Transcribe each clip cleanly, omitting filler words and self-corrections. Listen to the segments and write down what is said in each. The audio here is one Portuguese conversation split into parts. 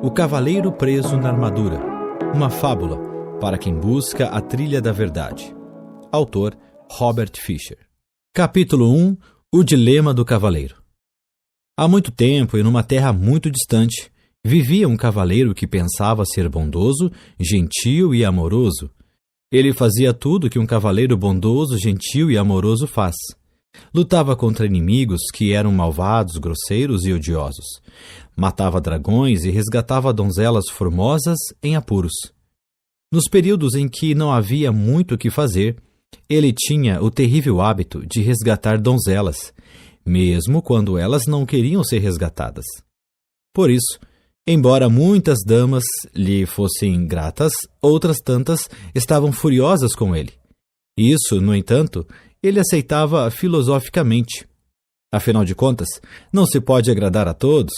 O Cavaleiro Preso na Armadura. Uma fábula para quem busca a trilha da verdade. Autor Robert Fisher. Capítulo 1. O Dilema do Cavaleiro. Há muito tempo e numa terra muito distante, vivia um cavaleiro que pensava ser bondoso, gentil e amoroso. Ele fazia tudo que um cavaleiro bondoso, gentil e amoroso faz. Lutava contra inimigos que eram malvados, grosseiros e odiosos. Matava dragões e resgatava donzelas formosas em apuros. Nos períodos em que não havia muito o que fazer, ele tinha o terrível hábito de resgatar donzelas, mesmo quando elas não queriam ser resgatadas. Por isso, embora muitas damas lhe fossem gratas, outras tantas estavam furiosas com ele. Isso, no entanto, ele aceitava filosoficamente. Afinal de contas, não se pode agradar a todos.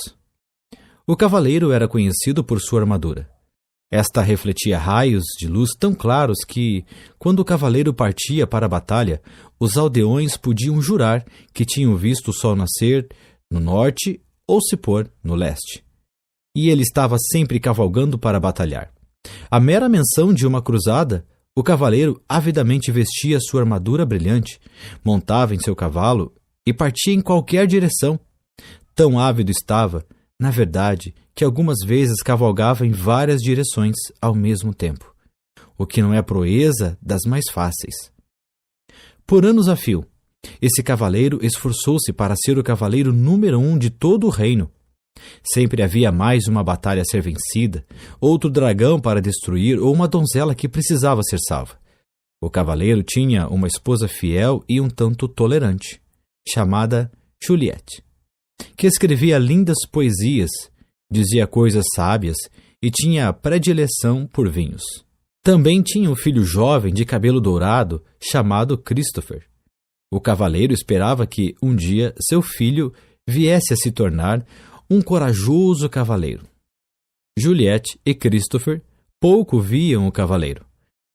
O cavaleiro era conhecido por sua armadura. Esta refletia raios de luz tão claros que, quando o cavaleiro partia para a batalha, os aldeões podiam jurar que tinham visto o sol nascer no norte ou se pôr no leste. E ele estava sempre cavalgando para batalhar. A mera menção de uma cruzada, o cavaleiro avidamente vestia sua armadura brilhante, montava em seu cavalo e partia em qualquer direção. Tão ávido estava, na verdade, que algumas vezes cavalgava em várias direções ao mesmo tempo, o que não é proeza das mais fáceis. Por anos a fio, esse cavaleiro esforçou-se para ser o cavaleiro número 1 de todo o reino. Sempre havia mais uma batalha a ser vencida, outro dragão para destruir ou uma donzela que precisava ser salva. O cavaleiro tinha uma esposa fiel e um tanto tolerante, chamada Juliette, que escrevia lindas poesias, dizia coisas sábias e tinha predileção por vinhos. Também tinha um filho jovem de cabelo dourado, chamado Christopher. O cavaleiro esperava que, um dia, seu filho viesse a se tornar um corajoso cavaleiro. Juliette e Christopher pouco viam o cavaleiro,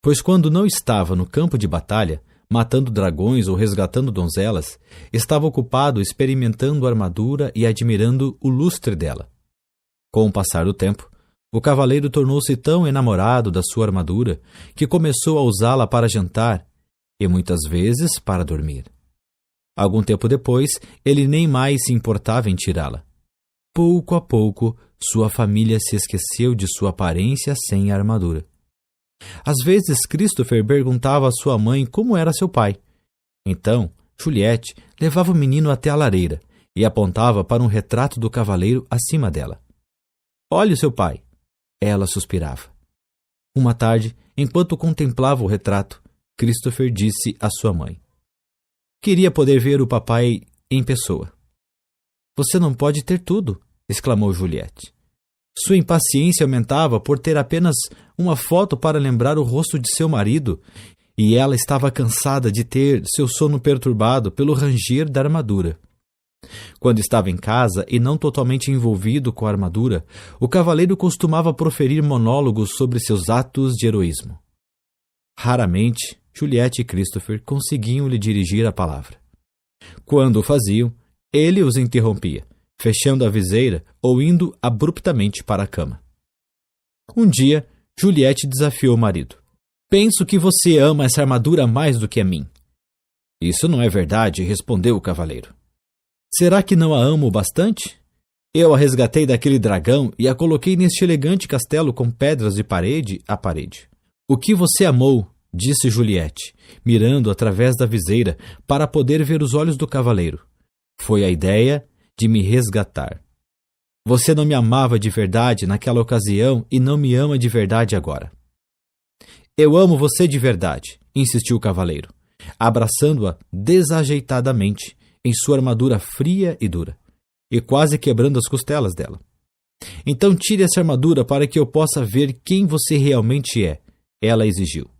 pois quando não estava no campo de batalha, matando dragões ou resgatando donzelas, estava ocupado experimentando a armadura e admirando o lustre dela. Com o passar do tempo, o cavaleiro tornou-se tão enamorado da sua armadura que começou a usá-la para jantar e muitas vezes para dormir. Algum tempo depois, ele nem mais se importava em tirá-la. Pouco a pouco, sua família se esqueceu de sua aparência sem a armadura. Às vezes, Christopher perguntava à sua mãe como era seu pai. Então, Juliette levava o menino até a lareira e apontava para um retrato do cavaleiro acima dela. "Olhe o seu pai", ela suspirava. Uma tarde, enquanto contemplava o retrato, Christopher disse à sua mãe: "Queria poder ver o papai em pessoa." "Você não pode ter tudo", exclamou Juliette. Sua impaciência aumentava por ter apenas uma foto para lembrar o rosto de seu marido, e ela estava cansada de ter seu sono perturbado pelo ranger da armadura. Quando estava em casa e não totalmente envolvido com a armadura, o cavaleiro costumava proferir monólogos sobre seus atos de heroísmo. Raramente, Juliette e Christopher conseguiam lhe dirigir a palavra. Quando o faziam, ele os interrompia, fechando a viseira ou indo abruptamente para a cama. Um dia, Juliette desafiou o marido. "Penso que você ama essa armadura mais do que a mim." "Isso não é verdade", respondeu o cavaleiro. "Será que não a amo bastante? Eu a resgatei daquele dragão e a coloquei neste elegante castelo com pedras de parede a parede." "O que você amou?", disse Juliette, mirando através da viseira para poder ver os olhos do cavaleiro. "Foi a ideia de me resgatar. Você não me amava de verdade naquela ocasião e não me ama de verdade agora." "Eu amo você de verdade", insistiu o cavaleiro, abraçando-a desajeitadamente em sua armadura fria e dura, e quase quebrando as costelas dela. "Então tire essa armadura para que eu possa ver quem você realmente é", ela exigiu.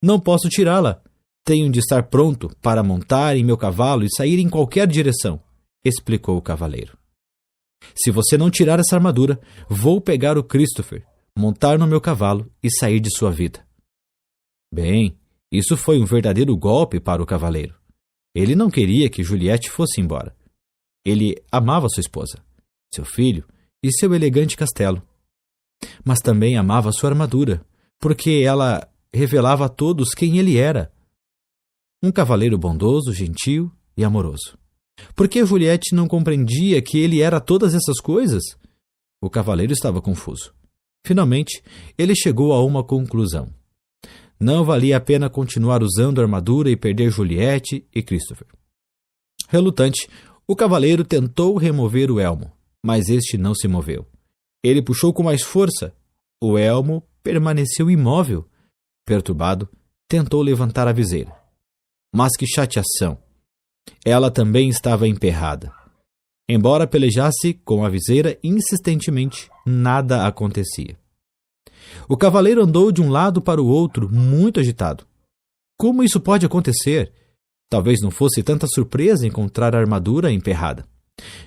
"Não posso tirá-la. Tenho de estar pronto para montar em meu cavalo e sair em qualquer direção", explicou o cavaleiro. "Se você não tirar essa armadura, vou pegar o Christopher, montar no meu cavalo e sair de sua vida." Bem, isso foi um verdadeiro golpe para o cavaleiro. Ele não queria que Juliette fosse embora. Ele amava sua esposa, seu filho e seu elegante castelo. mas também amava sua armadura, porque ela revelava a todos quem ele era. Um cavaleiro bondoso, gentil e amoroso. Por que Juliette não compreendia que ele era todas essas coisas? O cavaleiro estava confuso. Finalmente, ele chegou a uma conclusão. Não valia a pena continuar usando a armadura e perder Juliette e Christopher. Relutante, o cavaleiro tentou remover o elmo, mas este não se moveu. Ele puxou com mais força. O elmo permaneceu imóvel. Perturbado, tentou levantar a viseira. Mas que chateação! Ela também estava emperrada. Embora pelejasse com a viseira insistentemente, nada acontecia. O cavaleiro andou de um lado para o outro, muito agitado. Como isso pode acontecer? Talvez não fosse tanta surpresa encontrar a armadura emperrada,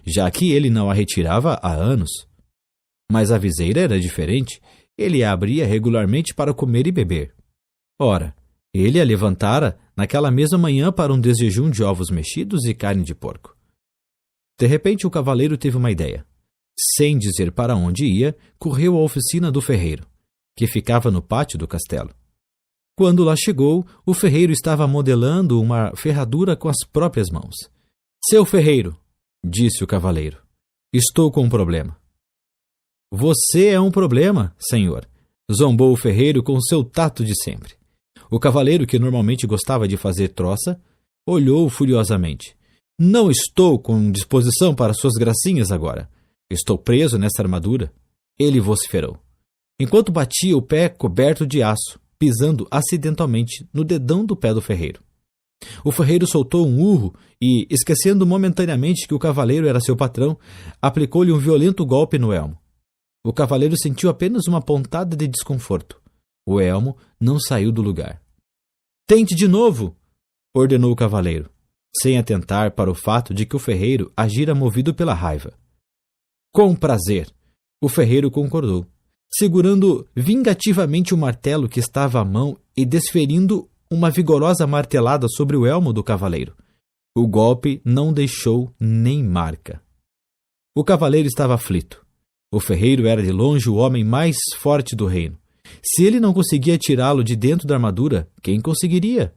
já que ele não a retirava há anos. Mas a viseira era diferente. Ele a abria regularmente para comer e beber. Ora, ele a levantara naquela mesma manhã para um desjejum de ovos mexidos e carne de porco. De repente, o cavaleiro teve uma ideia. Sem dizer para onde ia, correu à oficina do ferreiro, que ficava no pátio do castelo. Quando lá chegou, o ferreiro estava modelando uma ferradura com as próprias mãos. — Seu ferreiro, disse o cavaleiro, estou com um problema. — Você é um problema, senhor, zombou o ferreiro com seu tato de sempre. O cavaleiro, que normalmente gostava de fazer troça, olhou furiosamente. — Não estou com disposição para suas gracinhas agora. Estou preso nessa armadura. Ele vociferou, enquanto batia o pé coberto de aço, pisando acidentalmente no dedão do pé do ferreiro. O ferreiro soltou um urro e, esquecendo momentaneamente que o cavaleiro era seu patrão, aplicou-lhe um violento golpe no elmo. O cavaleiro sentiu apenas uma pontada de desconforto. O elmo não saiu do lugar. — Tente de novo! Ordenou o cavaleiro, sem atentar para o fato de que o ferreiro agira movido pela raiva. — Com prazer! O ferreiro concordou, segurando vingativamente o martelo que estava à mão e desferindo uma vigorosa martelada sobre o elmo do cavaleiro. O golpe não deixou nem marca. O cavaleiro estava aflito. O ferreiro era de longe o homem mais forte do reino. Se ele não conseguia tirá-lo de dentro da armadura, quem conseguiria?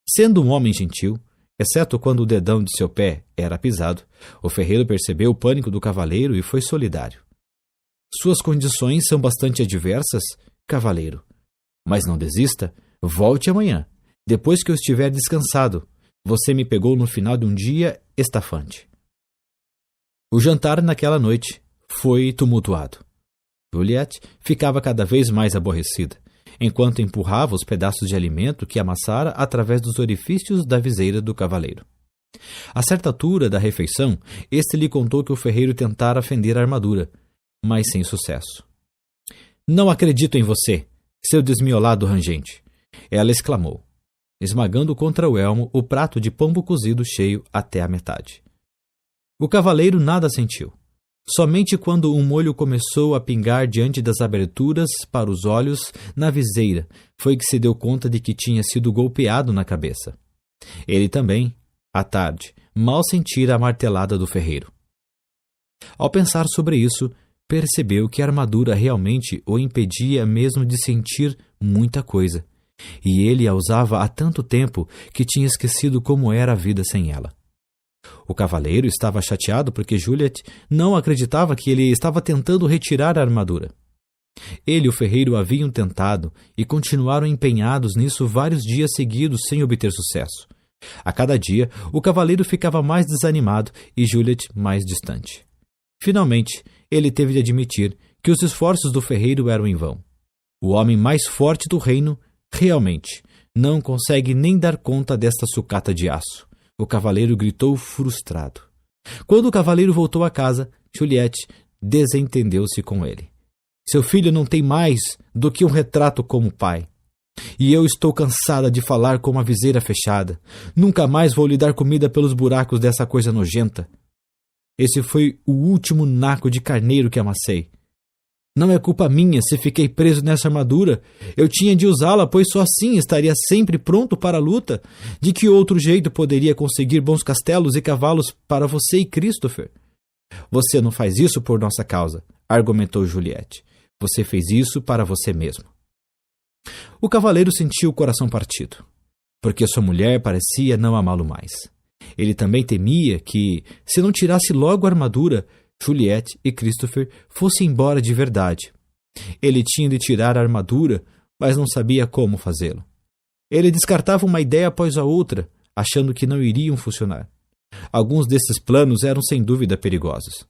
Sendo um homem gentil, exceto quando o dedão de seu pé era pisado, o ferreiro percebeu o pânico do cavaleiro e foi solidário. — Suas condições são bastante adversas, cavaleiro. Mas não desista, volte amanhã, depois que eu estiver descansado. Você me pegou no final de um dia estafante. O jantar naquela noite foi tumultuado. Juliette ficava cada vez mais aborrecida, enquanto empurrava os pedaços de alimento que amassara através dos orifícios da viseira do cavaleiro. A certa altura da refeição, este lhe contou que o ferreiro tentara fender a armadura, mas sem sucesso. — Não acredito em você, seu desmiolado rangente! Ela exclamou, esmagando contra o elmo o prato de pombo cozido cheio até a metade. O cavaleiro nada sentiu. Somente quando um molho começou a pingar diante das aberturas para os olhos na viseira foi que se deu conta de que tinha sido golpeado na cabeça. Ele também, à tarde, mal sentira a martelada do ferreiro. Ao pensar sobre isso, percebeu que a armadura realmente o impedia mesmo de sentir muita coisa, e ele a usava há tanto tempo que tinha esquecido como era a vida sem ela. O cavaleiro estava chateado porque Juliette não acreditava que ele estava tentando retirar a armadura. Ele e o ferreiro haviam tentado e continuaram empenhados nisso vários dias seguidos sem obter sucesso. A cada dia, o cavaleiro ficava mais desanimado e Juliette mais distante. Finalmente, ele teve de admitir que os esforços do ferreiro eram em vão. O homem mais forte do reino, realmente, não consegue nem dar conta desta sucata de aço. O cavaleiro gritou frustrado. Quando o cavaleiro voltou a casa, Juliette desentendeu-se com ele. Seu filho não tem mais do que um retrato como pai. E eu estou cansada de falar com uma viseira fechada. Nunca mais vou lhe dar comida pelos buracos dessa coisa nojenta. Esse foi o último naco de carneiro que amassei. Não é culpa minha se fiquei preso nessa armadura. Eu tinha de usá-la, pois só assim estaria sempre pronto para a luta. De que outro jeito poderia conseguir bons castelos e cavalos para você e Christopher? Você não faz isso por nossa causa, argumentou Juliette. Você fez isso para você mesmo. O cavaleiro sentiu o coração partido, porque sua mulher parecia não amá-lo mais. Ele também temia que, se não tirasse logo a armadura, Juliette e Christopher fossem embora de verdade. Ele tinha de tirar a armadura, mas não sabia como fazê-lo. Ele descartava uma ideia após a outra, achando que não iriam funcionar. Alguns desses planos eram sem dúvida perigosos.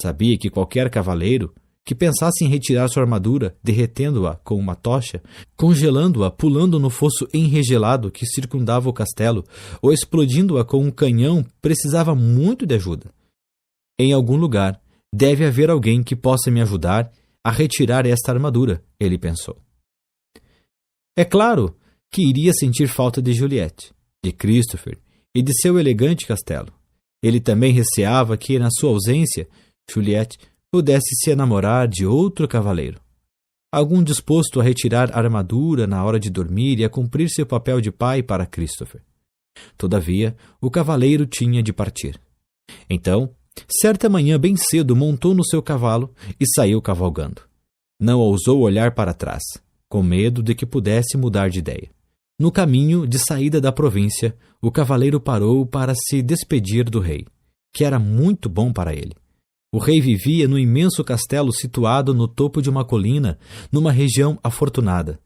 Sabia que qualquer cavaleiro que pensasse em retirar sua armadura, derretendo-a com uma tocha, congelando-a, pulando no fosso enregelado que circundava o castelo, ou explodindo-a com um canhão, precisava muito de ajuda. Em algum lugar, deve haver alguém que possa me ajudar a retirar esta armadura, ele pensou. É claro que iria sentir falta de Juliette, de Christopher e de seu elegante castelo. Ele também receava que, na sua ausência, Juliette pudesse se enamorar de outro cavaleiro. Algum disposto a retirar a armadura na hora de dormir e a cumprir seu papel de pai para Christopher. Todavia, o cavaleiro tinha de partir. Então, certa manhã bem cedo montou no seu cavalo e saiu cavalgando. Não ousou olhar para trás, com medo de que pudesse mudar de ideia. No caminho de saída da província, o cavaleiro parou para se despedir do rei, que era muito bom para ele. O rei vivia no imenso castelo situado no topo de uma colina, numa região afortunada.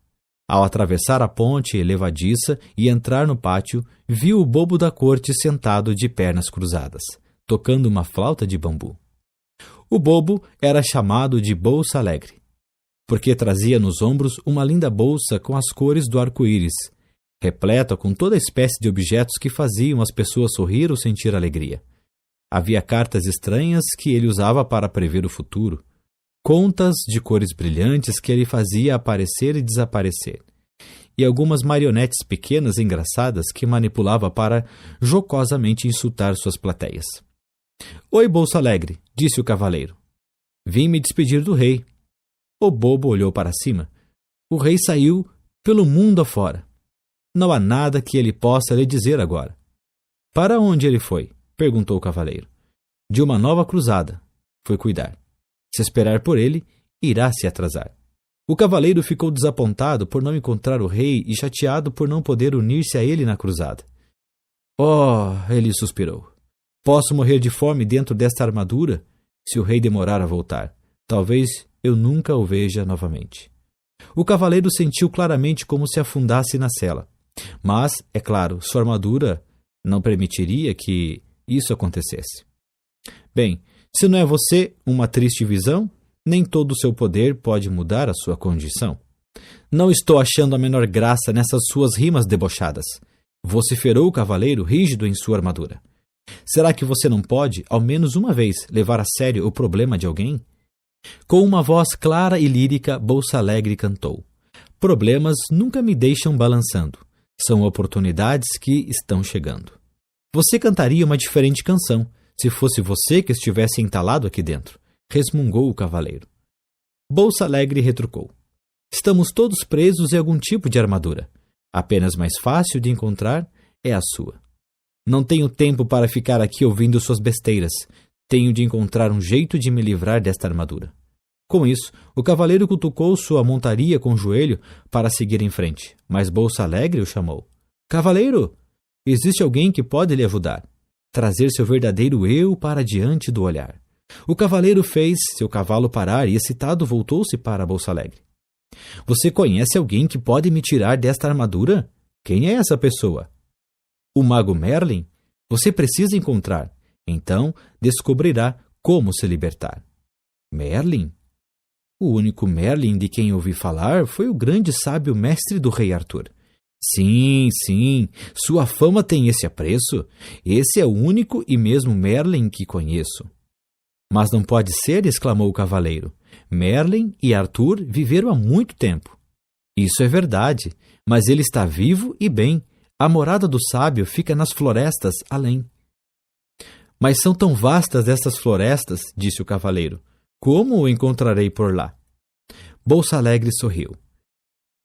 Ao atravessar a ponte levadiça e entrar no pátio, viu o bobo da corte sentado de pernas cruzadas, tocando uma flauta de bambu. O bobo era chamado de Bolsa Alegre, porque trazia nos ombros uma linda bolsa com as cores do arco-íris, repleta com toda espécie de objetos que faziam as pessoas sorrir ou sentir alegria. Havia cartas estranhas que ele usava para prever o futuro, contas de cores brilhantes que ele fazia aparecer e desaparecer, e algumas marionetes pequenas e engraçadas que manipulava para jocosamente insultar suas plateias. Oi, Bolsa Alegre, disse o cavaleiro. Vim me despedir do rei. O bobo olhou para cima. O rei saiu pelo mundo afora. Não há nada que ele possa lhe dizer agora. Para onde ele foi? Perguntou o cavaleiro. De uma nova cruzada. Foi cuidar. Se esperar por ele, irá se atrasar. O cavaleiro ficou desapontado por não encontrar o rei e chateado por não poder unir-se a ele na cruzada. Oh, ele suspirou. Posso morrer de fome dentro desta armadura se o rei demorar a voltar. Talvez eu nunca o veja novamente. O cavaleiro sentiu claramente como se afundasse na cela. Mas, é claro, sua armadura não permitiria que isso acontecesse. Bem, se não é você uma triste visão, nem todo o seu poder pode mudar a sua condição. Não estou achando a menor graça nessas suas rimas debochadas. Vociferou o cavaleiro rígido em sua armadura. Será que você não pode, ao menos uma vez, levar a sério o problema de alguém? Com uma voz clara e lírica, Bolsa Alegre cantou. Problemas nunca me deixam balançando. São oportunidades que estão chegando. Você cantaria uma diferente canção, se fosse você que estivesse entalado aqui dentro, resmungou o cavaleiro. Bolsa Alegre retrucou. Estamos todos presos em algum tipo de armadura. Apenas mais fácil de encontrar é a sua. Não tenho tempo para ficar aqui ouvindo suas besteiras. Tenho de encontrar um jeito de me livrar desta armadura. Com isso, o cavaleiro cutucou sua montaria com o joelho para seguir em frente, mas Bolsa Alegre o chamou. Cavaleiro! Existe alguém que pode lhe ajudar. Trazer seu verdadeiro eu para diante do olhar. O cavaleiro fez seu cavalo parar e, excitado, voltou-se para Bolsa Alegre. Você conhece alguém que pode me tirar desta armadura? Quem é essa pessoa? O mago Merlin? Você precisa encontrar. Então, descobrirá como se libertar. Merlin? O único Merlin de quem ouvi falar foi o grande sábio mestre do rei Arthur. Sim, sua fama tem esse apreço. Esse é o único e mesmo Merlin que conheço. Mas não pode ser, exclamou o cavaleiro. Merlin e Arthur viveram há muito tempo. Isso é verdade, mas ele está vivo e bem. A morada do sábio fica nas florestas além. Mas são tão vastas essas florestas, disse o cavaleiro. Como o encontrarei por lá? Bolsa Alegre sorriu.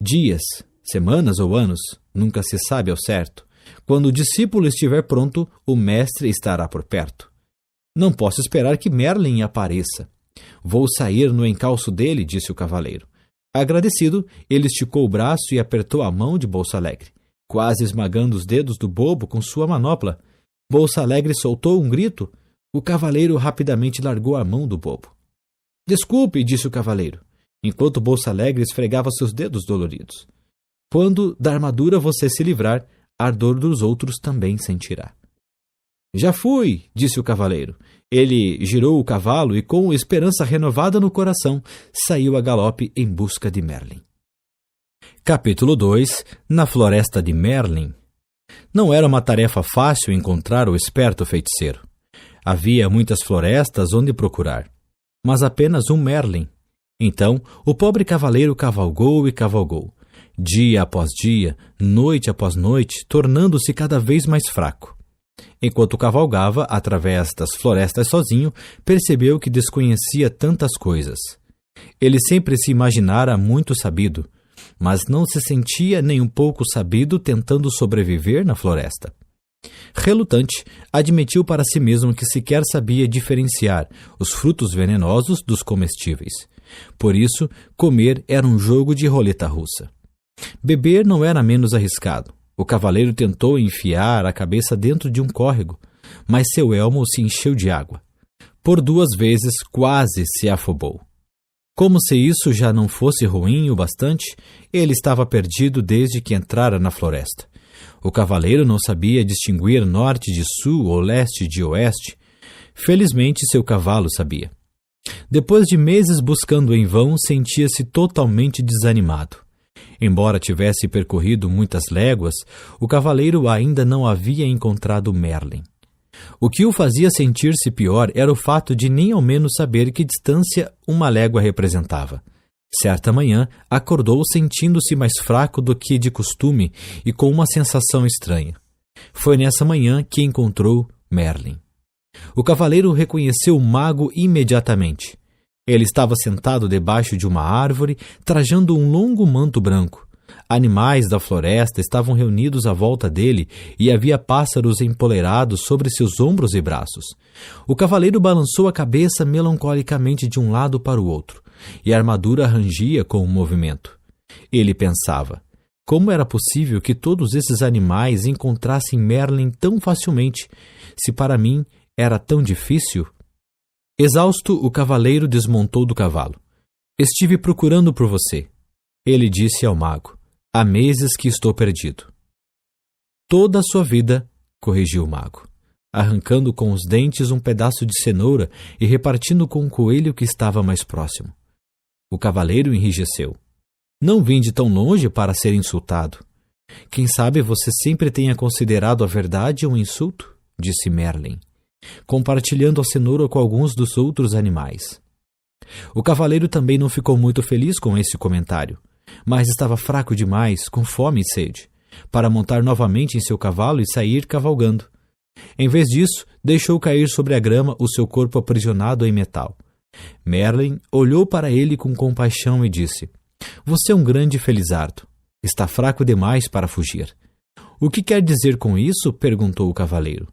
Dias, semanas ou anos, nunca se sabe ao certo. Quando o discípulo estiver pronto, o mestre estará por perto. Não posso esperar que Merlin apareça. Vou sair no encalço dele, disse o cavaleiro. Agradecido, ele esticou o braço e apertou a mão de Bolsa Alegre, quase esmagando os dedos do bobo com sua manopla. Bolsa Alegre soltou um grito. O cavaleiro rapidamente largou a mão do bobo. Desculpe, disse o cavaleiro, enquanto Bolsa Alegre esfregava seus dedos doloridos. Quando da armadura você se livrar, a ardor dos outros também sentirá. Já fui, disse o cavaleiro. Ele girou o cavalo e, com esperança renovada no coração, saiu a galope em busca de Merlin. Capítulo 2. Na floresta de Merlin. Não era uma tarefa fácil encontrar o esperto feiticeiro. Havia muitas florestas onde procurar, mas apenas um Merlin. Então, o pobre cavaleiro cavalgou e cavalgou, dia após dia, noite após noite, tornando-se cada vez mais fraco. Enquanto cavalgava através das florestas sozinho, percebeu que desconhecia tantas coisas. Ele sempre se imaginara muito sabido, mas não se sentia nem um pouco sabido tentando sobreviver na floresta. Relutante, admitiu para si mesmo que sequer sabia diferenciar os frutos venenosos dos comestíveis. Por isso, comer era um jogo de roleta russa. Beber não era menos arriscado. O cavaleiro tentou enfiar a cabeça dentro de um córrego, mas seu elmo se encheu de água. Por 2 vezes quase se afobou. Como se isso já não fosse ruim o bastante, ele estava perdido desde que entrara na floresta. O cavaleiro não sabia distinguir norte de sul ou leste de oeste. Felizmente, seu cavalo sabia. Depois de meses buscando em vão, sentia-se totalmente desanimado. Embora tivesse percorrido muitas léguas, o cavaleiro ainda não havia encontrado Merlin. O que o fazia sentir-se pior era o fato de nem ao menos saber que distância uma légua representava. Certa manhã, acordou sentindo-se mais fraco do que de costume e com uma sensação estranha. Foi nessa manhã que encontrou Merlin. O cavaleiro reconheceu o mago imediatamente. Ele estava sentado debaixo de uma árvore, trajando um longo manto branco. Animais da floresta estavam reunidos à volta dele e havia pássaros empoleirados sobre seus ombros e braços. O cavaleiro balançou a cabeça melancolicamente de um lado para o outro, e a armadura rangia com o movimento. Ele pensava, como era possível que todos esses animais encontrassem Merlin tão facilmente, se para mim era tão difícil? Exausto, o cavaleiro desmontou do cavalo. Estive procurando por você, ele disse ao mago. Há meses que estou perdido. Toda a sua vida, corrigiu o mago, arrancando com os dentes um pedaço de cenoura e repartindo com o coelho que estava mais próximo. O cavaleiro enrijeceu. Não vim de tão longe para ser insultado. Quem sabe você sempre tenha considerado a verdade um insulto, disse Merlin, compartilhando a cenoura com alguns dos outros animais. O cavaleiro também não ficou muito feliz com esse comentário, mas estava fraco demais, com fome e sede, para montar novamente em seu cavalo e sair cavalgando. Em vez disso, deixou cair sobre a grama o seu corpo aprisionado em metal. Merlin olhou para ele com compaixão e disse: Você é um grande felizardo. Está fraco demais para fugir. O que quer dizer com isso? Perguntou o cavaleiro.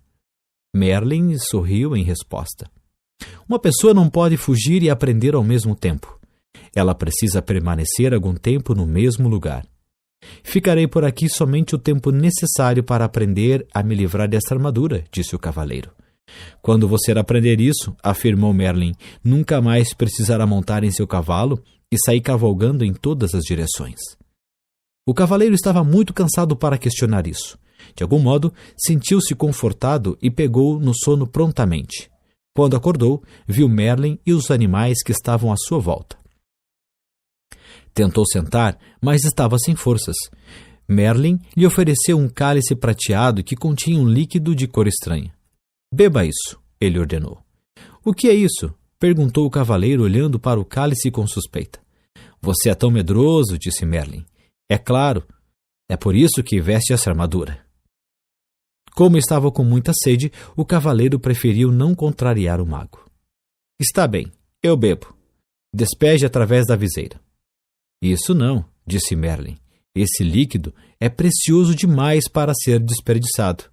Merlin sorriu em resposta. Uma pessoa não pode fugir e aprender ao mesmo tempo. Ela precisa permanecer algum tempo no mesmo lugar. Ficarei por aqui somente o tempo necessário para aprender a me livrar dessa armadura, disse o cavaleiro. Quando você aprender isso, afirmou Merlin, nunca mais precisará montar em seu cavalo e sair cavalgando em todas as direções. O cavaleiro estava muito cansado para questionar isso. De algum modo, sentiu-se confortado e pegou no sono prontamente. Quando acordou, viu Merlin e os animais que estavam à sua volta. Tentou sentar, mas estava sem forças. Merlin lhe ofereceu um cálice prateado que continha um líquido de cor estranha. Beba isso, ele ordenou. O que é isso? Perguntou o cavaleiro olhando para o cálice com suspeita. Você é tão medroso, disse Merlin. É claro, é por isso que veste essa armadura. Como estava com muita sede, o cavaleiro preferiu não contrariar o mago. Está bem, eu bebo. Despeje através da viseira. Isso não, disse Merlin. Esse líquido é precioso demais para ser desperdiçado.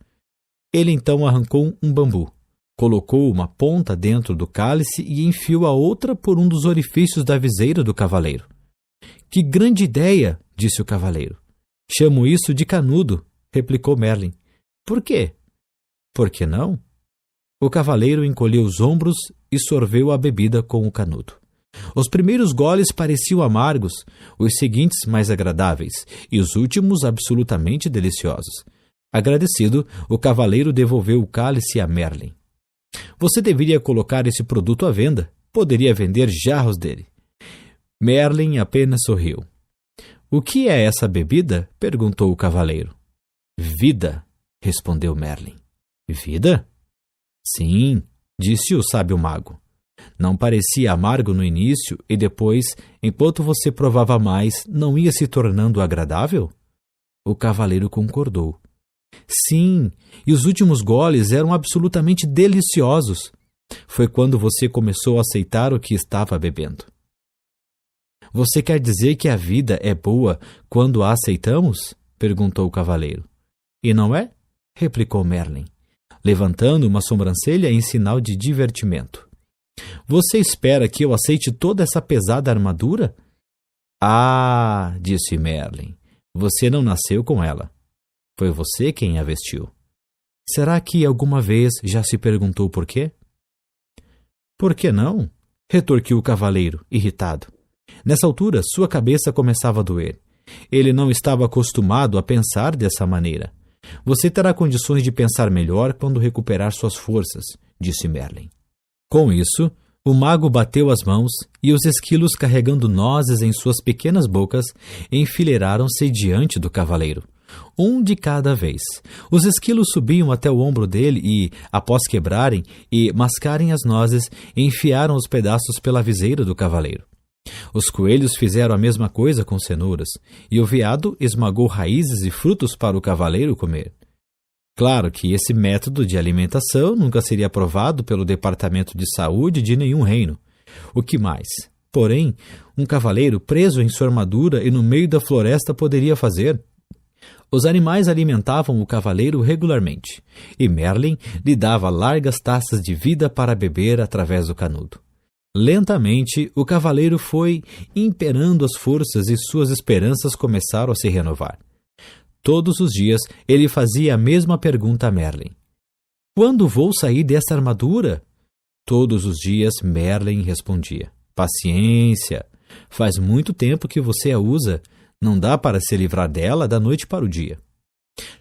Ele então arrancou um bambu, Colocou uma ponta dentro do cálice e enfiou a outra por um dos orifícios da viseira do cavaleiro. Que grande ideia, disse o cavaleiro. Chamo isso de canudo, replicou Merlin. Por quê? Por que não? O cavaleiro encolheu os ombros e sorveu a bebida com o canudo. Os primeiros goles pareciam amargos, os seguintes mais agradáveis e os últimos absolutamente deliciosos. Agradecido, o cavaleiro devolveu o cálice a Merlin. Você deveria colocar esse produto à venda. Poderia vender jarros dele. Merlin apenas sorriu. O que é essa bebida? Perguntou o cavaleiro. Vida, respondeu Merlin. Vida? Sim, disse o sábio mago. Não parecia amargo no início e depois, enquanto você provava mais, não ia se tornando agradável? O cavaleiro concordou. Sim, e os últimos goles eram absolutamente deliciosos. Foi quando você começou a aceitar o que estava bebendo. Você quer dizer que a vida é boa quando a aceitamos? Perguntou o cavaleiro. E não é? Replicou Merlin, levantando uma sobrancelha em sinal de divertimento. Você espera que eu aceite toda essa pesada armadura? Ah, disse Merlin, você não nasceu com ela. Foi você quem a vestiu. Será que alguma vez já se perguntou por quê? Por que não? Retorquiu o cavaleiro, irritado. Nessa altura, sua cabeça começava a doer. Ele não estava acostumado a pensar dessa maneira. Você terá condições de pensar melhor quando recuperar suas forças, disse Merlin. Com isso, o mago bateu as mãos e os esquilos, carregando nozes em suas pequenas bocas, enfileiraram-se diante do cavaleiro. Um de cada vez. Os esquilos subiam até o ombro dele e, após quebrarem e mascarem as nozes, enfiaram os pedaços pela viseira do cavaleiro. Os coelhos fizeram a mesma coisa com cenouras, e o veado esmagou raízes e frutos para o cavaleiro comer. Claro que esse método de alimentação nunca seria aprovado pelo Departamento de Saúde de nenhum reino. O que mais? Porém, um cavaleiro preso em sua armadura e no meio da floresta poderia fazer? Os animais alimentavam o cavaleiro regularmente, e Merlin lhe dava largas taças de vida para beber através do canudo. Lentamente, o cavaleiro foi imperando as forças e suas esperanças começaram a se renovar. Todos os dias, ele fazia a mesma pergunta a Merlin. Quando vou sair desta armadura? Todos os dias, Merlin respondia. Paciência. Faz muito tempo que você a usa. Não dá para se livrar dela da noite para o dia.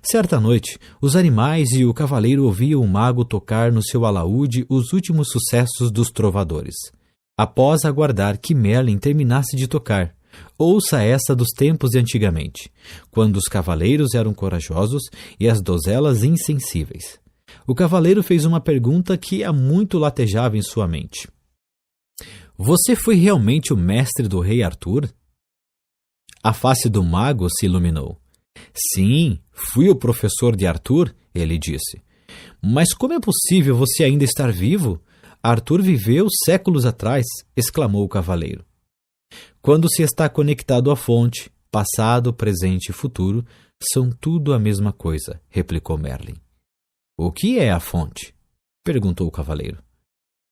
Certa noite, os animais e o cavaleiro ouviam o mago tocar no seu alaúde os últimos sucessos dos trovadores. Após aguardar que Merlin terminasse de tocar, ouça essa dos tempos de antigamente, quando os cavaleiros eram corajosos e as donzelas insensíveis. O cavaleiro fez uma pergunta que há muito latejava em sua mente. Você foi realmente o mestre do rei Arthur? A face do mago se iluminou. Sim, fui o professor de Arthur, ele disse. Mas como é possível você ainda estar vivo? Arthur viveu séculos atrás, exclamou o cavaleiro. Quando se está conectado à fonte, passado, presente e futuro são tudo a mesma coisa, replicou Merlin. O que é a fonte? Perguntou o cavaleiro.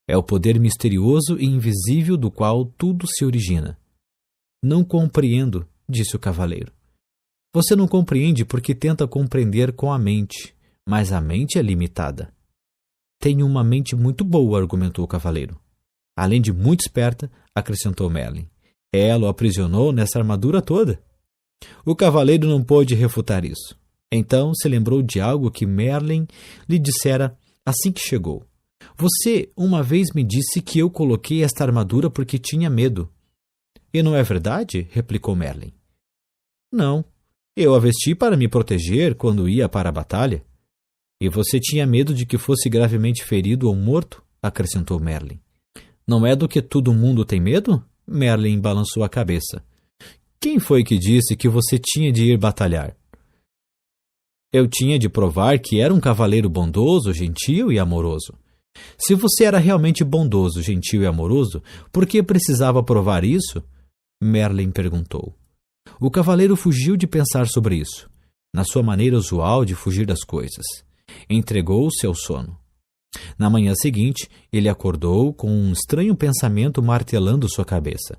É o poder misterioso e invisível do qual tudo se origina. Não compreendo, disse o cavaleiro. Você não compreende porque tenta compreender com a mente, mas a mente é limitada. Tenho uma mente muito boa, argumentou o cavaleiro. Além de muito esperta, acrescentou Merlin. Ela o aprisionou nessa armadura toda. O cavaleiro não pôde refutar isso. Então se lembrou de algo que Merlin lhe dissera assim que chegou. Você uma vez me disse que eu coloquei esta armadura porque tinha medo. E não é verdade? Replicou Merlin. Não. Eu a vesti para me proteger quando ia para a batalha. E você tinha medo de que fosse gravemente ferido ou morto? Acrescentou Merlin. Não é do que todo mundo tem medo? Merlin balançou a cabeça. Quem foi que disse que você tinha de ir batalhar? Eu tinha de provar que era um cavaleiro bondoso, gentil e amoroso. Se você era realmente bondoso, gentil e amoroso, por que precisava provar isso? Merlin perguntou. O cavaleiro fugiu de pensar sobre isso, na sua maneira usual de fugir das coisas. Entregou-se ao sono. Na manhã seguinte, ele acordou com um estranho pensamento martelando sua cabeça.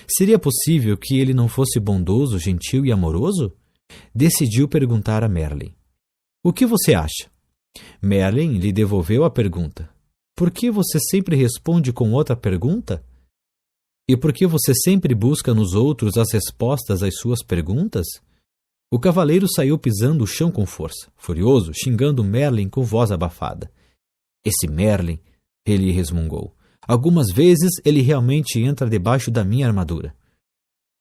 Seria possível que ele não fosse bondoso, gentil e amoroso? Decidiu perguntar a Merlin. O que você acha? Merlin lhe devolveu a pergunta. Por que você sempre responde com outra pergunta? E por que você sempre busca nos outros as respostas às suas perguntas? O cavaleiro saiu pisando o chão com força, furioso, xingando Merlin com voz abafada. Esse Merlin, ele resmungou. Algumas vezes ele realmente entra debaixo da minha armadura.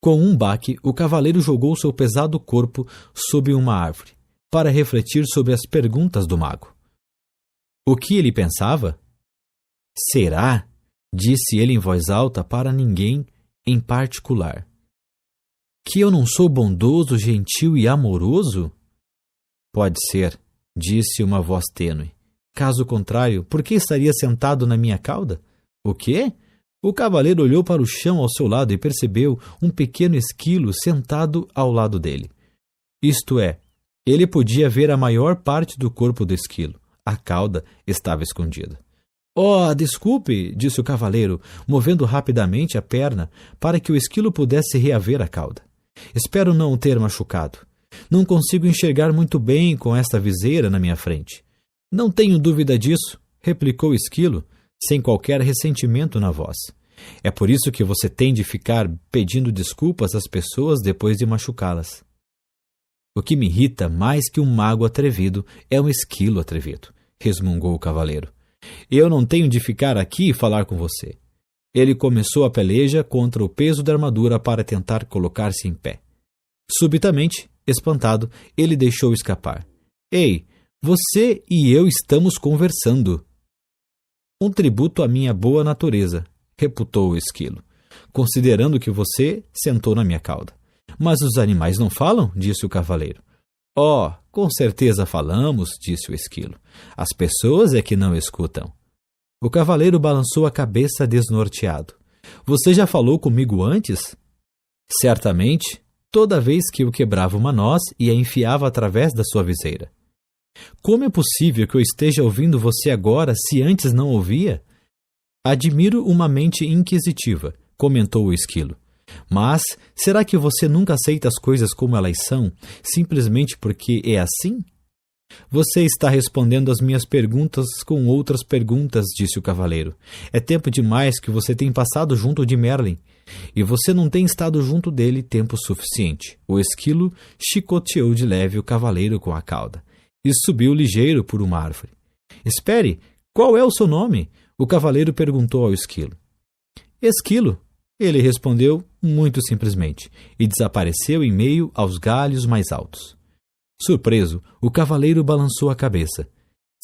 Com um baque, o cavaleiro jogou seu pesado corpo sob uma árvore, para refletir sobre as perguntas do mago. O que ele pensava? Será? Disse ele em voz alta para ninguém em particular. Que eu não sou bondoso, gentil e amoroso? Pode ser, disse uma voz tênue. Caso contrário, por que estaria sentado na minha cauda? O quê? O cavaleiro olhou para o chão ao seu lado e percebeu um pequeno esquilo sentado ao lado dele. Isto é, ele podia ver a maior parte do corpo do esquilo. A cauda estava escondida. Oh, desculpe, disse o cavaleiro, movendo rapidamente a perna para que o esquilo pudesse reaver a cauda. Espero não o ter machucado. Não consigo enxergar muito bem com esta viseira na minha frente. Não tenho dúvida disso, replicou o esquilo, sem qualquer ressentimento na voz. É por isso que você tem de ficar pedindo desculpas às pessoas depois de machucá-las. O que me irrita mais que um mago atrevido é um esquilo atrevido, resmungou o cavaleiro. Eu não tenho de ficar aqui e falar com você. Ele começou a peleja contra o peso da armadura para tentar colocar-se em pé. Subitamente, espantado, ele deixou escapar. Ei, você e eu estamos conversando. Um tributo à minha boa natureza, reputou o esquilo, considerando que você sentou na minha cauda. Mas os animais não falam? Disse o cavaleiro. Oh, com certeza falamos, disse o esquilo. As pessoas é que não escutam. O cavaleiro balançou a cabeça desnorteado. Você já falou comigo antes? Certamente, toda vez que eu quebrava uma noz e a enfiava através da sua viseira. Como é possível que eu esteja ouvindo você agora se antes não ouvia? Admiro uma mente inquisitiva, comentou o esquilo. Mas será que você nunca aceita as coisas como elas são, simplesmente porque é assim? Você está respondendo às minhas perguntas com outras perguntas, disse o cavaleiro. É tempo demais que você tem passado junto de Merlin, e você não tem estado junto dele tempo suficiente. O esquilo chicoteou de leve o cavaleiro com a cauda e subiu ligeiro por uma árvore. Espere, qual é o seu nome? O cavaleiro perguntou ao esquilo. Esquilo, ele respondeu muito simplesmente, e desapareceu em meio aos galhos mais altos. Surpreso, o cavaleiro balançou a cabeça.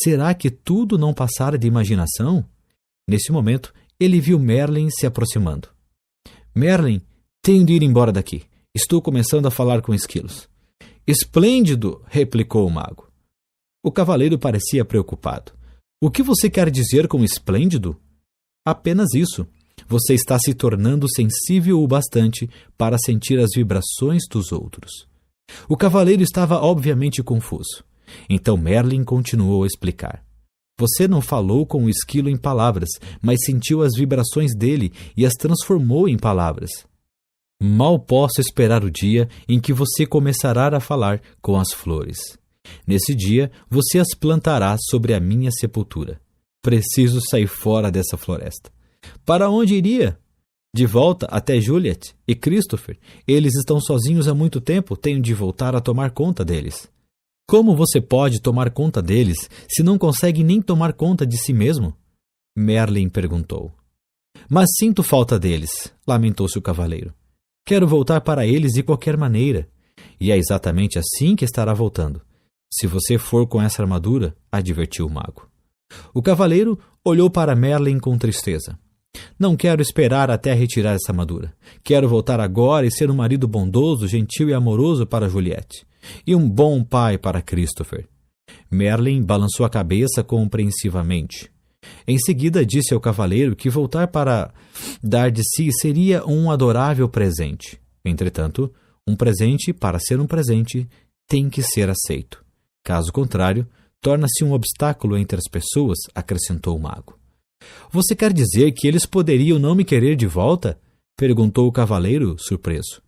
Será que tudo não passara de imaginação? Nesse momento, ele viu Merlin se aproximando. Merlin, tenho de ir embora daqui. Estou começando a falar com esquilos. Esplêndido, replicou o mago. O cavaleiro parecia preocupado. O que você quer dizer com esplêndido? Apenas isso. Você está se tornando sensível o bastante para sentir as vibrações dos outros. O cavaleiro estava obviamente confuso. Então Merlin continuou a explicar. Você não falou com o esquilo em palavras, mas sentiu as vibrações dele e as transformou em palavras. Mal posso esperar o dia em que você começará a falar com as flores. Nesse dia, você as plantará sobre a minha sepultura. Preciso sair fora dessa floresta. Para onde iria? De volta até Juliet e Christopher. Eles estão sozinhos há muito tempo, tenho de voltar a tomar conta deles. Como você pode tomar conta deles se não consegue nem tomar conta de si mesmo? Merlin perguntou. Mas sinto falta deles, lamentou-se o cavaleiro. Quero voltar para eles de qualquer maneira. E é exatamente assim que estará voltando. Se você for com essa armadura, advertiu o mago. O cavaleiro olhou para Merlin com tristeza. Não quero esperar até retirar essa armadura. Quero voltar agora e ser um marido bondoso, gentil e amoroso para Juliette. E um bom pai para Christopher. Merlin balançou a cabeça compreensivamente. Em seguida disse ao cavaleiro que voltar para dar de si seria um adorável presente. Entretanto, um presente, para ser um presente, tem que ser aceito. Caso contrário, torna-se um obstáculo entre as pessoas, acrescentou o mago. Você quer dizer que eles poderiam não me querer de volta? Perguntou o cavaleiro, surpreso.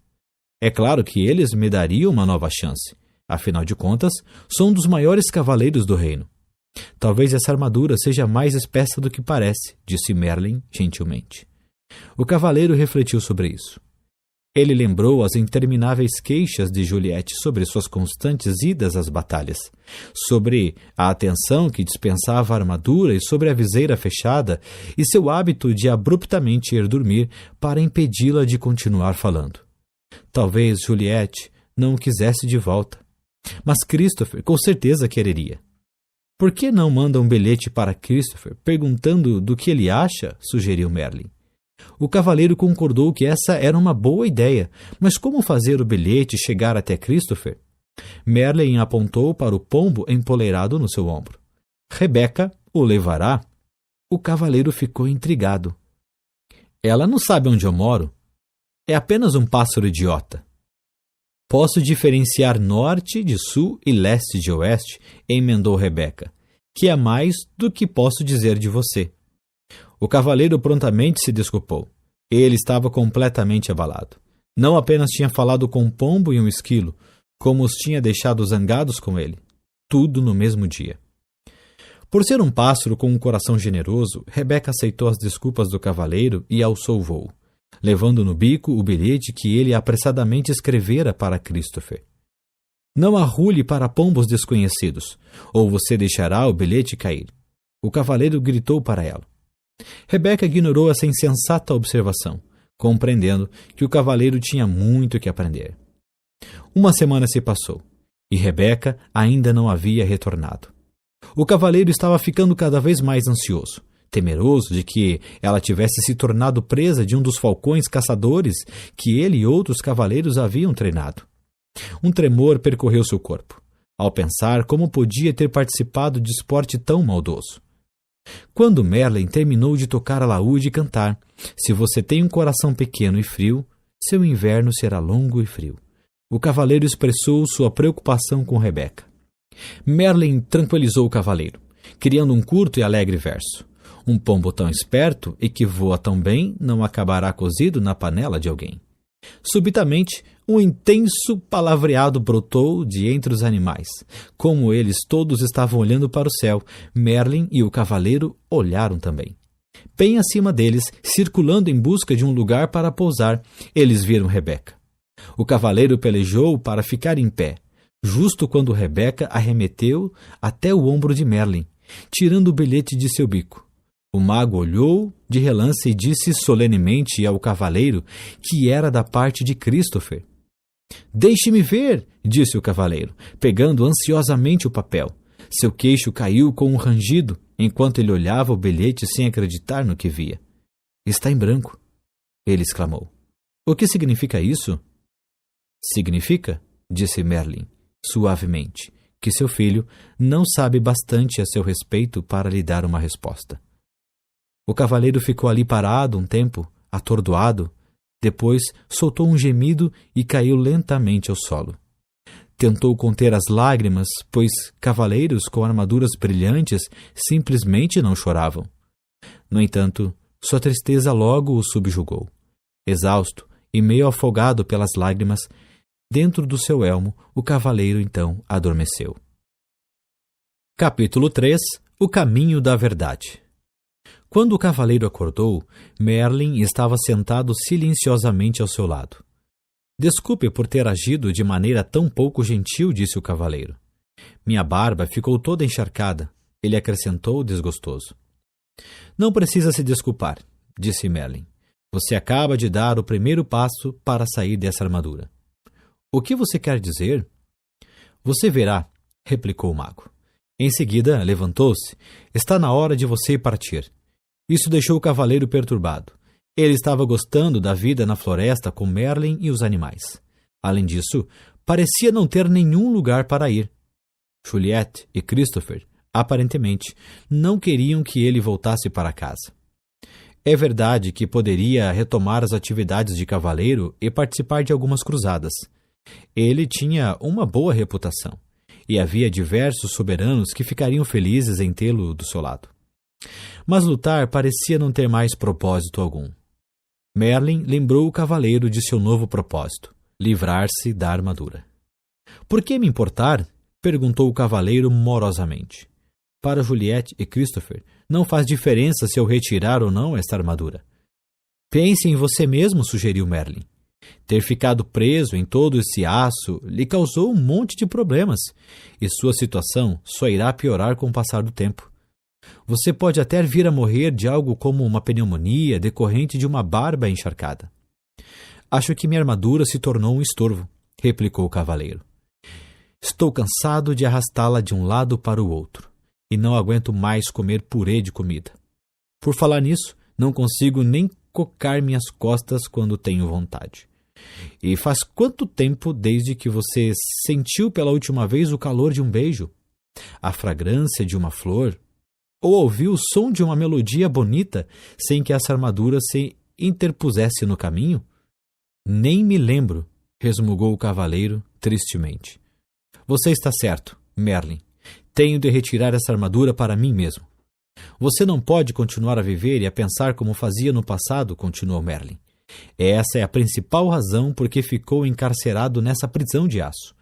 É claro que eles me dariam uma nova chance. Afinal de contas, sou um dos maiores cavaleiros do reino. Talvez essa armadura seja mais espessa do que parece, disse Merlin gentilmente. O cavaleiro refletiu sobre isso. Ele lembrou as intermináveis queixas de Juliette sobre suas constantes idas às batalhas, sobre a atenção que dispensava a armadura e sobre a viseira fechada e seu hábito de abruptamente ir dormir para impedi-la de continuar falando. Talvez Juliette não o quisesse de volta, mas Christopher com certeza quereria. Por que não manda um bilhete para Christopher perguntando do que ele acha? Sugeriu Merlin. O cavaleiro concordou que essa era uma boa ideia, mas como fazer o bilhete chegar até Christopher? Merlin apontou para o pombo empoleirado no seu ombro. Rebeca o levará? O cavaleiro ficou intrigado. Ela não sabe onde eu moro. É apenas um pássaro idiota. Posso diferenciar norte de sul e leste de oeste, emendou Rebeca, que é mais do que posso dizer de você. O cavaleiro prontamente se desculpou. Ele estava completamente abalado. Não apenas tinha falado com um pombo e um esquilo, como os tinha deixado zangados com ele. Tudo no mesmo dia. Por ser um pássaro com um coração generoso, Rebeca aceitou as desculpas do cavaleiro e alçou o voo, levando no bico o bilhete que ele apressadamente escrevera para Christopher. Não arrule para pombos desconhecidos, ou você deixará o bilhete cair. O cavaleiro gritou para ela. Rebeca ignorou essa insensata observação, compreendendo que o cavaleiro tinha muito que aprender. Uma semana se passou, e Rebeca ainda não havia retornado. O cavaleiro estava ficando cada vez mais ansioso, temeroso de que ela tivesse se tornado presa de um dos falcões caçadores que ele e outros cavaleiros haviam treinado. Um tremor percorreu seu corpo, ao pensar como podia ter participado de esporte tão maldoso. Quando Merlin terminou de tocar alaúde e cantar, se você tem um coração pequeno e frio, seu inverno será longo e frio, o cavaleiro expressou sua preocupação com Rebeca. Merlin tranquilizou o cavaleiro, criando um curto e alegre verso. Um pombo tão esperto e que voa tão bem não acabará cozido na panela de alguém. Subitamente, um intenso palavreado brotou de entre os animais. Como eles todos estavam olhando para o céu, Merlin e o cavaleiro olharam também. Bem acima deles, circulando em busca de um lugar para pousar, eles viram Rebeca. O cavaleiro pelejou para ficar em pé, justo quando Rebeca arremeteu até o ombro de Merlin, tirando o bilhete de seu bico. O mago olhou de relance e disse solenemente ao cavaleiro que era da parte de Christopher. Deixe-me ver, disse o cavaleiro, pegando ansiosamente o papel. Seu queixo caiu com um rangido, enquanto ele olhava o bilhete sem acreditar no que via. Está em branco, ele exclamou. O que significa isso? Significa, disse Merlin, suavemente, que seu filho não sabe bastante a seu respeito para lhe dar uma resposta. O cavaleiro ficou ali parado um tempo, atordoado. Depois soltou um gemido e caiu lentamente ao solo. Tentou conter as lágrimas, pois cavaleiros com armaduras brilhantes simplesmente não choravam. No entanto, sua tristeza logo o subjugou. Exausto e meio afogado pelas lágrimas, dentro do seu elmo, o cavaleiro então adormeceu. Capítulo 3 – O caminho da verdade. Quando o cavaleiro acordou, Merlin estava sentado silenciosamente ao seu lado. Desculpe por ter agido de maneira tão pouco gentil, disse o cavaleiro. Minha barba ficou toda encharcada, ele acrescentou desgostoso. Não precisa se desculpar, disse Merlin. Você acaba de dar o primeiro passo para sair dessa armadura. O que você quer dizer? Você verá, replicou o mago. Em seguida, levantou-se. Está na hora de você partir. Isso deixou o cavaleiro perturbado. Ele estava gostando da vida na floresta com Merlin e os animais. Além disso, parecia não ter nenhum lugar para ir. Juliette e Christopher, aparentemente, não queriam que ele voltasse para casa. É verdade que poderia retomar as atividades de cavaleiro e participar de algumas cruzadas. Ele tinha uma boa reputação, e havia diversos soberanos que ficariam felizes em tê-lo do seu lado. Mas lutar parecia não ter mais propósito algum. Merlin lembrou o cavaleiro de seu novo propósito: livrar-se da armadura. Por que me importar? Perguntou o cavaleiro morosamente. Para Juliette e Christopher, não faz diferença se eu retirar ou não esta armadura. Pense em você mesmo, sugeriu Merlin. Ter ficado preso em todo esse aço lhe causou um monte de problemas, e sua situação só irá piorar com o passar do tempo. Você pode até vir a morrer de algo como uma pneumonia decorrente de uma barba encharcada. Acho que minha armadura se tornou um estorvo, replicou o cavaleiro. Estou cansado de arrastá-la de um lado para o outro, e não aguento mais comer purê de comida. Por falar nisso, não consigo nem cocar minhas costas quando tenho vontade. E faz quanto tempo desde que você sentiu pela última vez o calor de um beijo, a fragrância de uma flor, ou ouviu o som de uma melodia bonita sem que essa armadura se interpusesse no caminho? Nem me lembro, resmungou o cavaleiro tristemente. Você está certo, Merlin. Tenho de retirar essa armadura para mim mesmo. Você não pode continuar a viver e a pensar como fazia no passado, continuou Merlin. Essa é a principal razão por que ficou encarcerado nessa prisão de aço.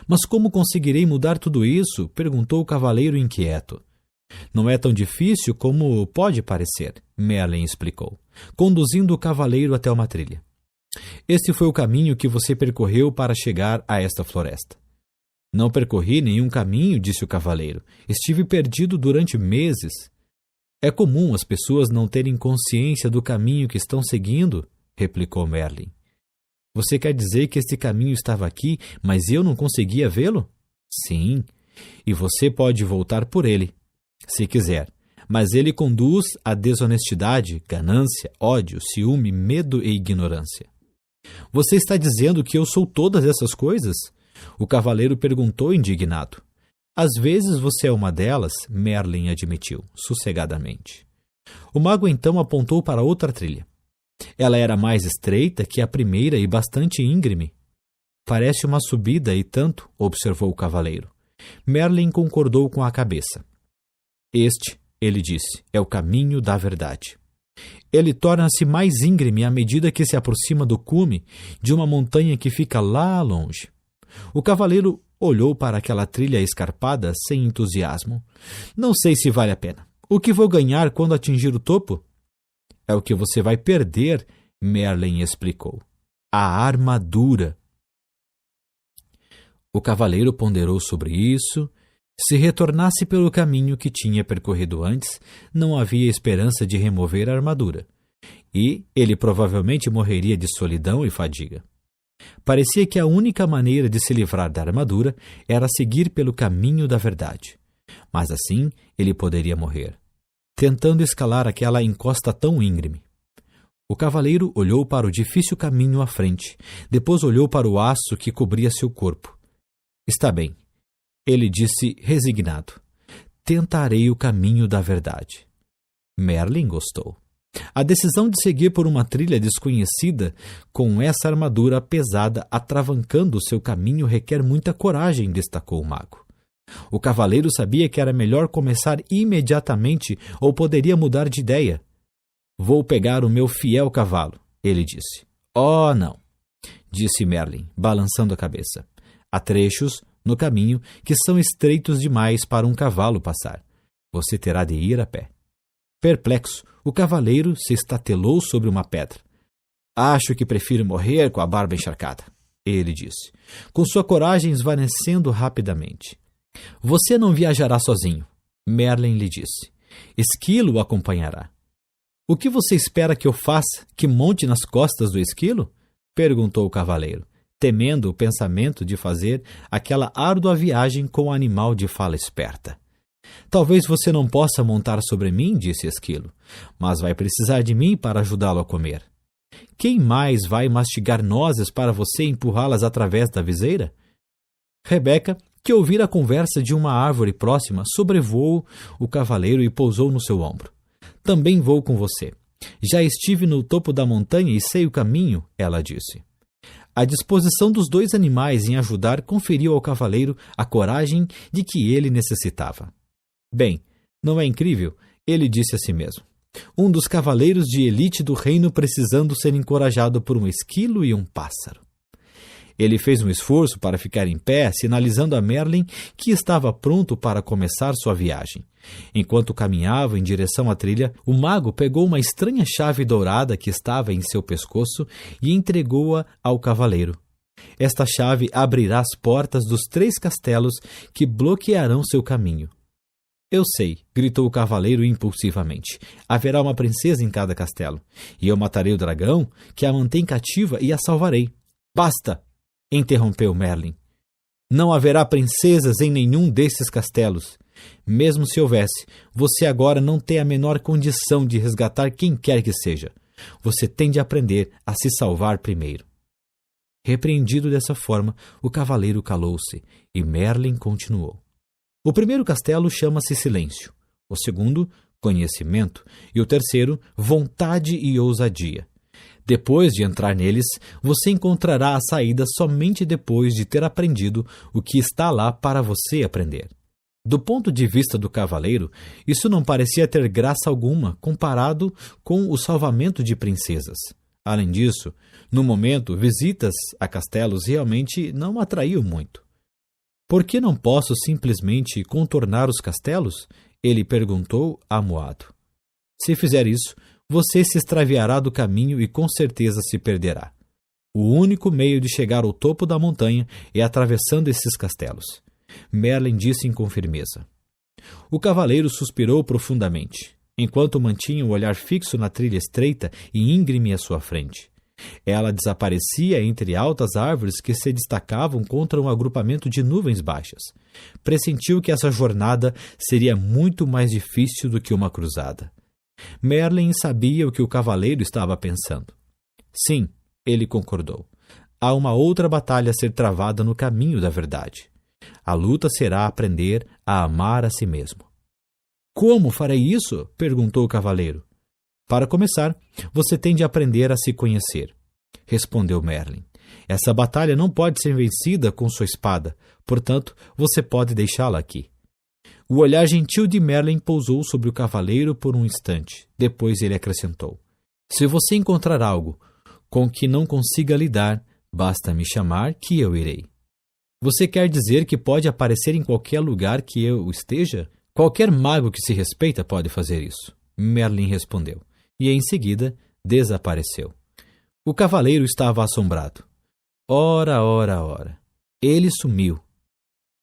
Mas como conseguirei mudar tudo isso? Perguntou o cavaleiro inquieto. Não é tão difícil como pode parecer, Merlin explicou, conduzindo o cavaleiro até uma trilha. Este foi o caminho que você percorreu para chegar a esta floresta. Não percorri nenhum caminho, disse o cavaleiro. Estive perdido durante meses. É comum as pessoas não terem consciência do caminho que estão seguindo, replicou Merlin. Você quer dizer que este caminho estava aqui, mas eu não conseguia vê-lo? Sim, e você pode voltar por ele, se quiser, mas ele conduz à desonestidade, ganância, ódio, ciúme, medo e ignorância. Você está dizendo que eu sou todas essas coisas? O cavaleiro perguntou indignado. Às vezes você é uma delas, Merlin admitiu, sossegadamente. O mago então apontou para outra trilha. Ela era mais estreita que a primeira e bastante íngreme. Parece uma subida e tanto, observou o cavaleiro. Merlin concordou com a cabeça. Este, ele disse, é o caminho da verdade. Ele torna-se mais íngreme à medida que se aproxima do cume de uma montanha que fica lá longe. O cavaleiro olhou para aquela trilha escarpada sem entusiasmo. Não sei se vale a pena. O que vou ganhar quando atingir o topo? É o que você vai perder, Merlin explicou. A armadura. O cavaleiro ponderou sobre isso. Se retornasse pelo caminho que tinha percorrido antes, não havia esperança de remover a armadura. E ele provavelmente morreria de solidão e fadiga. Parecia que a única maneira de se livrar da armadura era seguir pelo caminho da verdade. Mas assim ele poderia morrer, tentando escalar aquela encosta tão íngreme. O cavaleiro olhou para o difícil caminho à frente, depois olhou para o aço que cobria seu corpo. Está bem, ele disse resignado. Tentarei o caminho da verdade. Merlin gostou. A decisão de seguir por uma trilha desconhecida com essa armadura pesada atravancando o seu caminho requer muita coragem, destacou o mago. O cavaleiro sabia que era melhor começar imediatamente ou poderia mudar de ideia. Vou pegar o meu fiel cavalo, ele disse. Oh, não, disse Merlin, balançando a cabeça. Há trechos no caminho que são estreitos demais para um cavalo passar. Você terá de ir a pé. Perplexo, o cavaleiro se estatelou sobre uma pedra. Acho que prefiro morrer com a barba encharcada, ele disse, com sua coragem esvanecendo rapidamente. Você não viajará sozinho, Merlin lhe disse. Esquilo o acompanhará. O que você espera que eu faça, que monte nas costas do esquilo? Perguntou o cavaleiro, temendo o pensamento de fazer aquela árdua viagem com o animal de fala esperta. Talvez você não possa montar sobre mim, disse Esquilo, mas vai precisar de mim para ajudá-lo a comer. Quem mais vai mastigar nozes para você empurrá-las através da viseira? Rebeca, que ouvira a conversa de uma árvore próxima, sobrevoou o cavaleiro e pousou no seu ombro. Também vou com você. Já estive no topo da montanha e sei o caminho, ela disse. A disposição dos dois animais em ajudar conferiu ao cavaleiro a coragem de que ele necessitava. Bem, não é incrível? Ele disse a si mesmo. Um dos cavaleiros de elite do reino precisando ser encorajado por um esquilo e um pássaro. Ele fez um esforço para ficar em pé, sinalizando a Merlin que estava pronto para começar sua viagem. Enquanto caminhava em direção à trilha, o mago pegou uma estranha chave dourada que estava em seu pescoço e entregou-a ao cavaleiro. Esta chave abrirá as portas dos 3 castelos que bloquearão seu caminho. Eu sei, gritou o cavaleiro impulsivamente. Haverá uma princesa em cada castelo, e eu matarei o dragão que a mantém cativa e a salvarei. Basta! Interrompeu Merlin. Não haverá princesas em nenhum desses castelos. Mesmo se houvesse, você agora não tem a menor condição de resgatar quem quer que seja. Você tem de aprender a se salvar primeiro. Repreendido dessa forma, o cavaleiro calou-se e Merlin continuou. O primeiro castelo chama-se Silêncio, o segundo, Conhecimento, e o terceiro, Vontade e Ousadia. Depois de entrar neles, você encontrará a saída somente depois de ter aprendido o que está lá para você aprender. Do ponto de vista do cavaleiro, isso não parecia ter graça alguma comparado com o salvamento de princesas. Além disso, no momento, visitas a castelos realmente não atraíam muito. Por que não posso simplesmente contornar os castelos? Ele perguntou amuado. Se fizer isso, você se extraviará do caminho e com certeza se perderá. O único meio de chegar ao topo da montanha é atravessando esses castelos. Merlin disse com firmeza. O cavaleiro suspirou profundamente, enquanto mantinha o olhar fixo na trilha estreita e íngreme à sua frente. Ela desaparecia entre altas árvores que se destacavam contra um agrupamento de nuvens baixas. Pressentiu que essa jornada seria muito mais difícil do que uma cruzada. Merlin sabia o que o cavaleiro estava pensando. Sim, ele concordou. Há uma outra batalha a ser travada no caminho da verdade. A luta será aprender a amar a si mesmo. Como farei isso? Perguntou o cavaleiro. Para começar, você tem de aprender a se conhecer, respondeu Merlin. Essa batalha não pode ser vencida com sua espada, portanto, você pode deixá-la aqui. O olhar gentil de Merlin pousou sobre o cavaleiro por um instante. Depois ele acrescentou. Se você encontrar algo com que não consiga lidar, basta me chamar que eu irei. Você quer dizer que pode aparecer em qualquer lugar que eu esteja? Qualquer mago que se respeita pode fazer isso, Merlin respondeu, e em seguida desapareceu. O cavaleiro estava assombrado. Ora. Ele sumiu.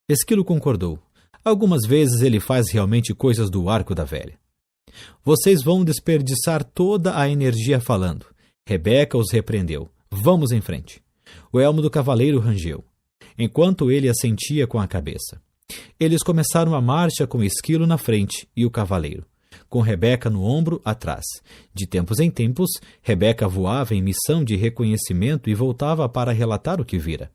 Esquilo concordou. Algumas vezes ele faz realmente coisas do arco da velha. Vocês vão desperdiçar toda a energia falando. Rebeca os repreendeu. Vamos em frente. O elmo do cavaleiro rangeu, enquanto ele assentia com a cabeça. Eles começaram a marcha com Esquilo na frente e o cavaleiro, com Rebeca no ombro atrás. De tempos em tempos, Rebeca voava em missão de reconhecimento e voltava para relatar o que vira.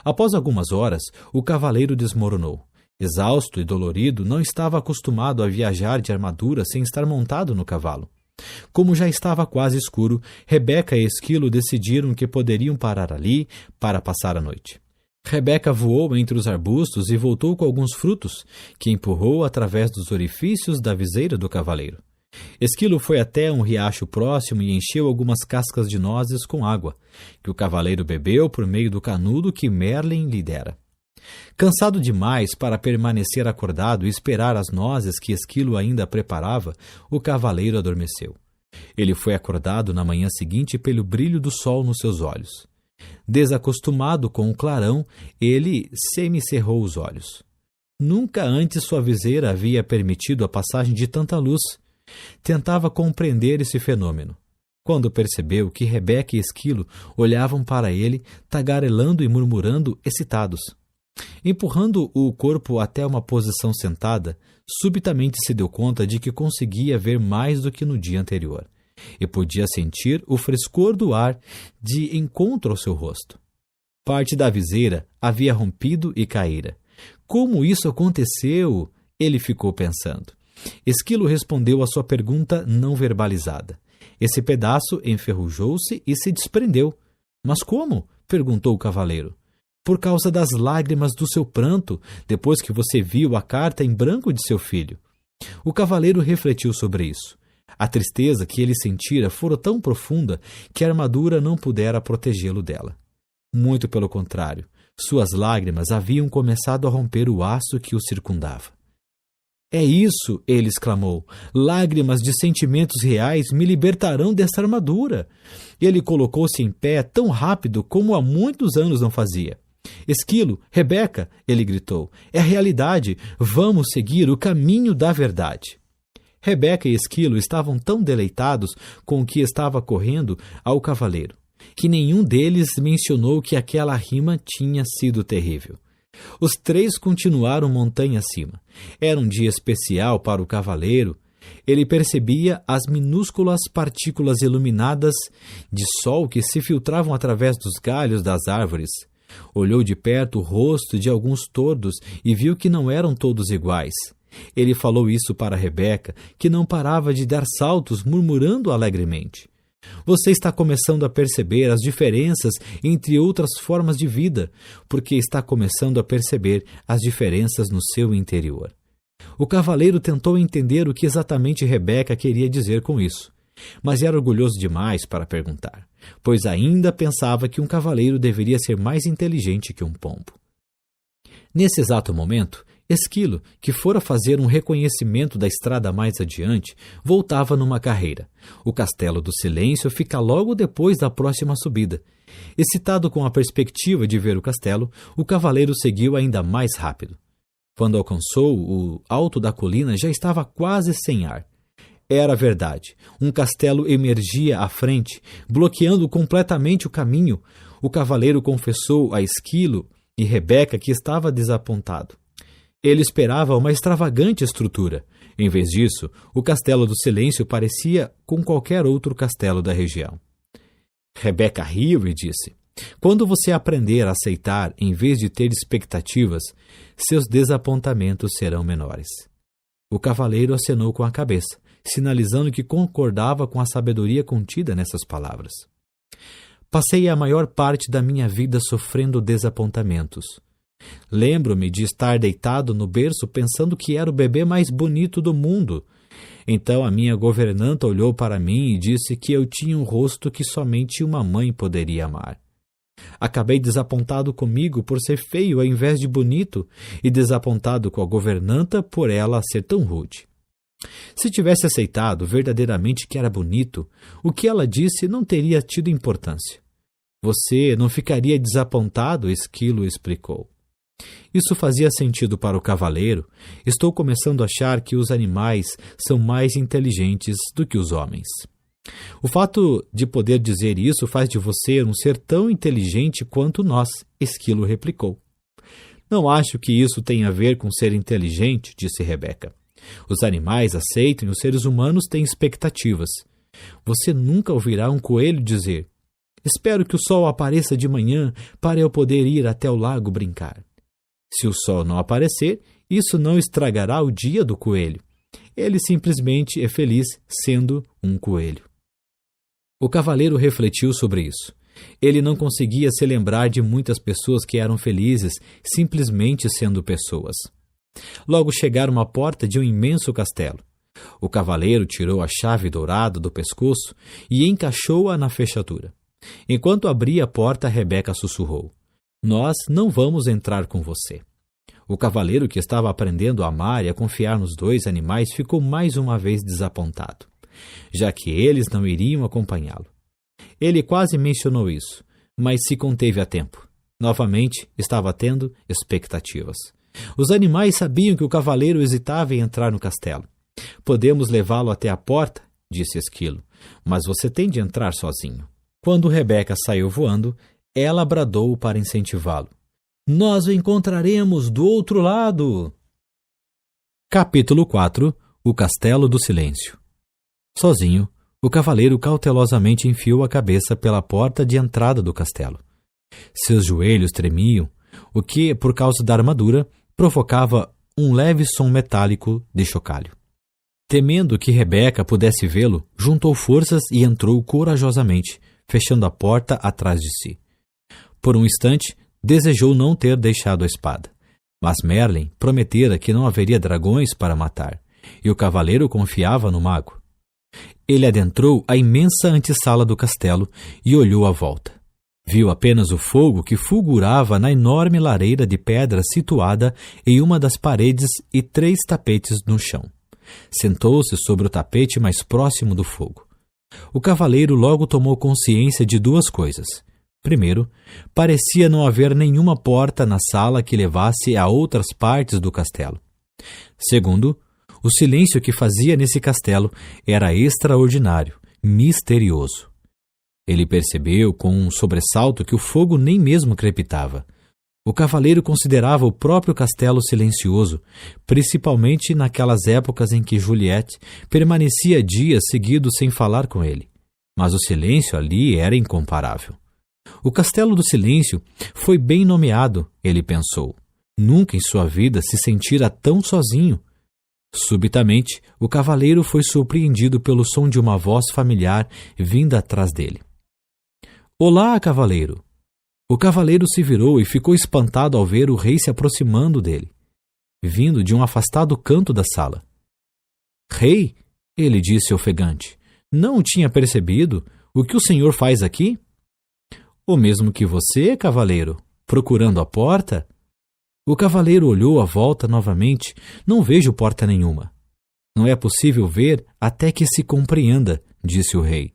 Após algumas horas, o cavaleiro desmoronou. Exausto e dolorido, não estava acostumado a viajar de armadura sem estar montado no cavalo. Como já estava quase escuro, Rebeca e Esquilo decidiram que poderiam parar ali para passar a noite. Rebeca voou entre os arbustos e voltou com alguns frutos, que empurrou através dos orifícios da viseira do cavaleiro. Esquilo foi até um riacho próximo e encheu algumas cascas de nozes com água, que o cavaleiro bebeu por meio do canudo que Merlin lhe dera. Cansado demais para permanecer acordado e esperar as nozes que Esquilo ainda preparava, o cavaleiro adormeceu. Ele foi acordado na manhã seguinte pelo brilho do sol nos seus olhos. Desacostumado com o clarão, ele semicerrou os olhos. Nunca antes sua viseira havia permitido a passagem de tanta luz. Tentava compreender esse fenômeno, quando percebeu que Rebeca e Esquilo olhavam para ele, tagarelando e murmurando, excitados. Empurrando o corpo até uma posição sentada, subitamente se deu conta de que conseguia ver mais do que no dia anterior, e podia sentir o frescor do ar de encontro ao seu rosto. Parte da viseira havia rompido e caíra. Como isso aconteceu? Ele ficou pensando. Esquilo respondeu à sua pergunta não verbalizada. Esse pedaço enferrujou-se e se desprendeu. Mas como? perguntou o cavaleiro. Por causa das lágrimas do seu pranto, depois que você viu a carta em branco de seu filho. O cavaleiro refletiu sobre isso. A tristeza que ele sentira fora tão profunda que a armadura não pudera protegê-lo dela. Muito pelo contrário, suas lágrimas haviam começado a romper o aço que o circundava. É isso, ele exclamou. Lágrimas de sentimentos reais me libertarão dessa armadura. Ele colocou-se em pé tão rápido como há muitos anos não fazia. Esquilo, Rebeca, ele gritou, é a realidade. Vamos seguir o caminho da verdade. Rebeca e Esquilo estavam tão deleitados com o que estava correndo ao cavaleiro, que nenhum deles mencionou que aquela rima tinha sido terrível. Os três continuaram montanha acima. Era um dia especial para o cavaleiro. Ele percebia as minúsculas partículas iluminadas de sol que se filtravam através dos galhos das árvores. Olhou de perto o rosto de alguns tordos e viu que não eram todos iguais. Ele falou isso para Rebeca, que não parava de dar saltos, murmurando alegremente. Você está começando a perceber as diferenças entre outras formas de vida, porque está começando a perceber as diferenças no seu interior. O cavaleiro tentou entender o que exatamente Rebeca queria dizer com isso, mas era orgulhoso demais para perguntar, pois ainda pensava que um cavaleiro deveria ser mais inteligente que um pombo. Nesse exato momento, Esquilo, que fora fazer um reconhecimento da estrada mais adiante, voltava numa carreira. O Castelo do Silêncio fica logo depois da próxima subida. Excitado com a perspectiva de ver o castelo, o cavaleiro seguiu ainda mais rápido. Quando alcançou o alto da colina, já estava quase sem ar. Era verdade. Um castelo emergia à frente, bloqueando completamente o caminho. O cavaleiro confessou a Esquilo e Rebeca que estava desapontado. Ele esperava uma extravagante estrutura. Em vez disso, o Castelo do Silêncio parecia com qualquer outro castelo da região. Rebeca riu e disse: quando você aprender a aceitar em vez de ter expectativas, seus desapontamentos serão menores. O cavaleiro acenou com a cabeça, sinalizando que concordava com a sabedoria contida nessas palavras. Passei a maior parte da minha vida sofrendo desapontamentos. Lembro-me de estar deitado no berço pensando que era o bebê mais bonito do mundo. Então a minha governanta olhou para mim e disse que eu tinha um rosto que somente uma mãe poderia amar. Acabei desapontado comigo por ser feio ao invés de bonito e desapontado com a governanta por ela ser tão rude. Se tivesse aceitado verdadeiramente que era bonito, o que ela disse não teria tido importância. Você não ficaria desapontado, Esquilo explicou. Isso fazia sentido para o cavaleiro. Estou começando a achar que os animais são mais inteligentes do que os homens. O fato de poder dizer isso faz de você um ser tão inteligente quanto nós, Esquilo replicou. Não acho que isso tenha a ver com ser inteligente, disse Rebeca. Os animais aceitam e os seres humanos têm expectativas. Você nunca ouvirá um coelho dizer: espero que o sol apareça de manhã para eu poder ir até o lago brincar. Se o sol não aparecer, isso não estragará o dia do coelho. Ele simplesmente é feliz sendo um coelho. O cavaleiro refletiu sobre isso. Ele não conseguia se lembrar de muitas pessoas que eram felizes simplesmente sendo pessoas. Logo chegaram à porta de um imenso castelo. O cavaleiro tirou a chave dourada do pescoço e encaixou-a na fechadura. Enquanto abria a porta, Rebeca sussurrou: nós não vamos entrar com você. O cavaleiro, que estava aprendendo a amar e a confiar nos dois animais, ficou mais uma vez desapontado, já que eles não iriam acompanhá-lo. Ele quase mencionou isso, mas se conteve a tempo. Novamente, estava tendo expectativas. Os animais sabiam que o cavaleiro hesitava em entrar no castelo. Podemos levá-lo até a porta, disse Esquilo, mas você tem de entrar sozinho. Quando Rebeca saiu voando, ela bradou para incentivá-lo: nós o encontraremos do outro lado! Capítulo 4 – O Castelo do Silêncio. Sozinho, o cavaleiro cautelosamente enfiou a cabeça pela porta de entrada do castelo. Seus joelhos tremiam, o que, por causa da armadura, provocava um leve som metálico de chocalho. Temendo que Rebeca pudesse vê-lo, juntou forças e entrou corajosamente, fechando a porta atrás de si. Por um instante, desejou não ter deixado a espada. Mas Merlin prometera que não haveria dragões para matar, e o cavaleiro confiava no mago. Ele adentrou a imensa antessala do castelo e olhou à volta. Viu apenas o fogo que fulgurava na enorme lareira de pedra situada em uma das paredes e 3 tapetes no chão. Sentou-se sobre o tapete mais próximo do fogo. O cavaleiro logo tomou consciência de 2 coisas. Primeiro, parecia não haver nenhuma porta na sala que levasse a outras partes do castelo. Segundo, o silêncio que fazia nesse castelo era extraordinário, misterioso. Ele percebeu com um sobressalto que o fogo nem mesmo crepitava. O cavaleiro considerava o próprio castelo silencioso, principalmente naquelas épocas em que Juliette permanecia dias seguidos sem falar com ele. Mas o silêncio ali era incomparável. O Castelo do Silêncio foi bem nomeado, ele pensou. Nunca em sua vida se sentira tão sozinho. Subitamente, o cavaleiro foi surpreendido pelo som de uma voz familiar vinda atrás dele. Olá, cavaleiro! O cavaleiro se virou e ficou espantado ao ver o rei se aproximando dele, vindo de um afastado canto da sala. Rei, ele disse ofegante, não tinha percebido o que o senhor faz aqui? O mesmo que você, cavaleiro, procurando a porta? O cavaleiro olhou à volta novamente. Não vejo porta nenhuma. Não é possível ver até que se compreenda, disse o rei.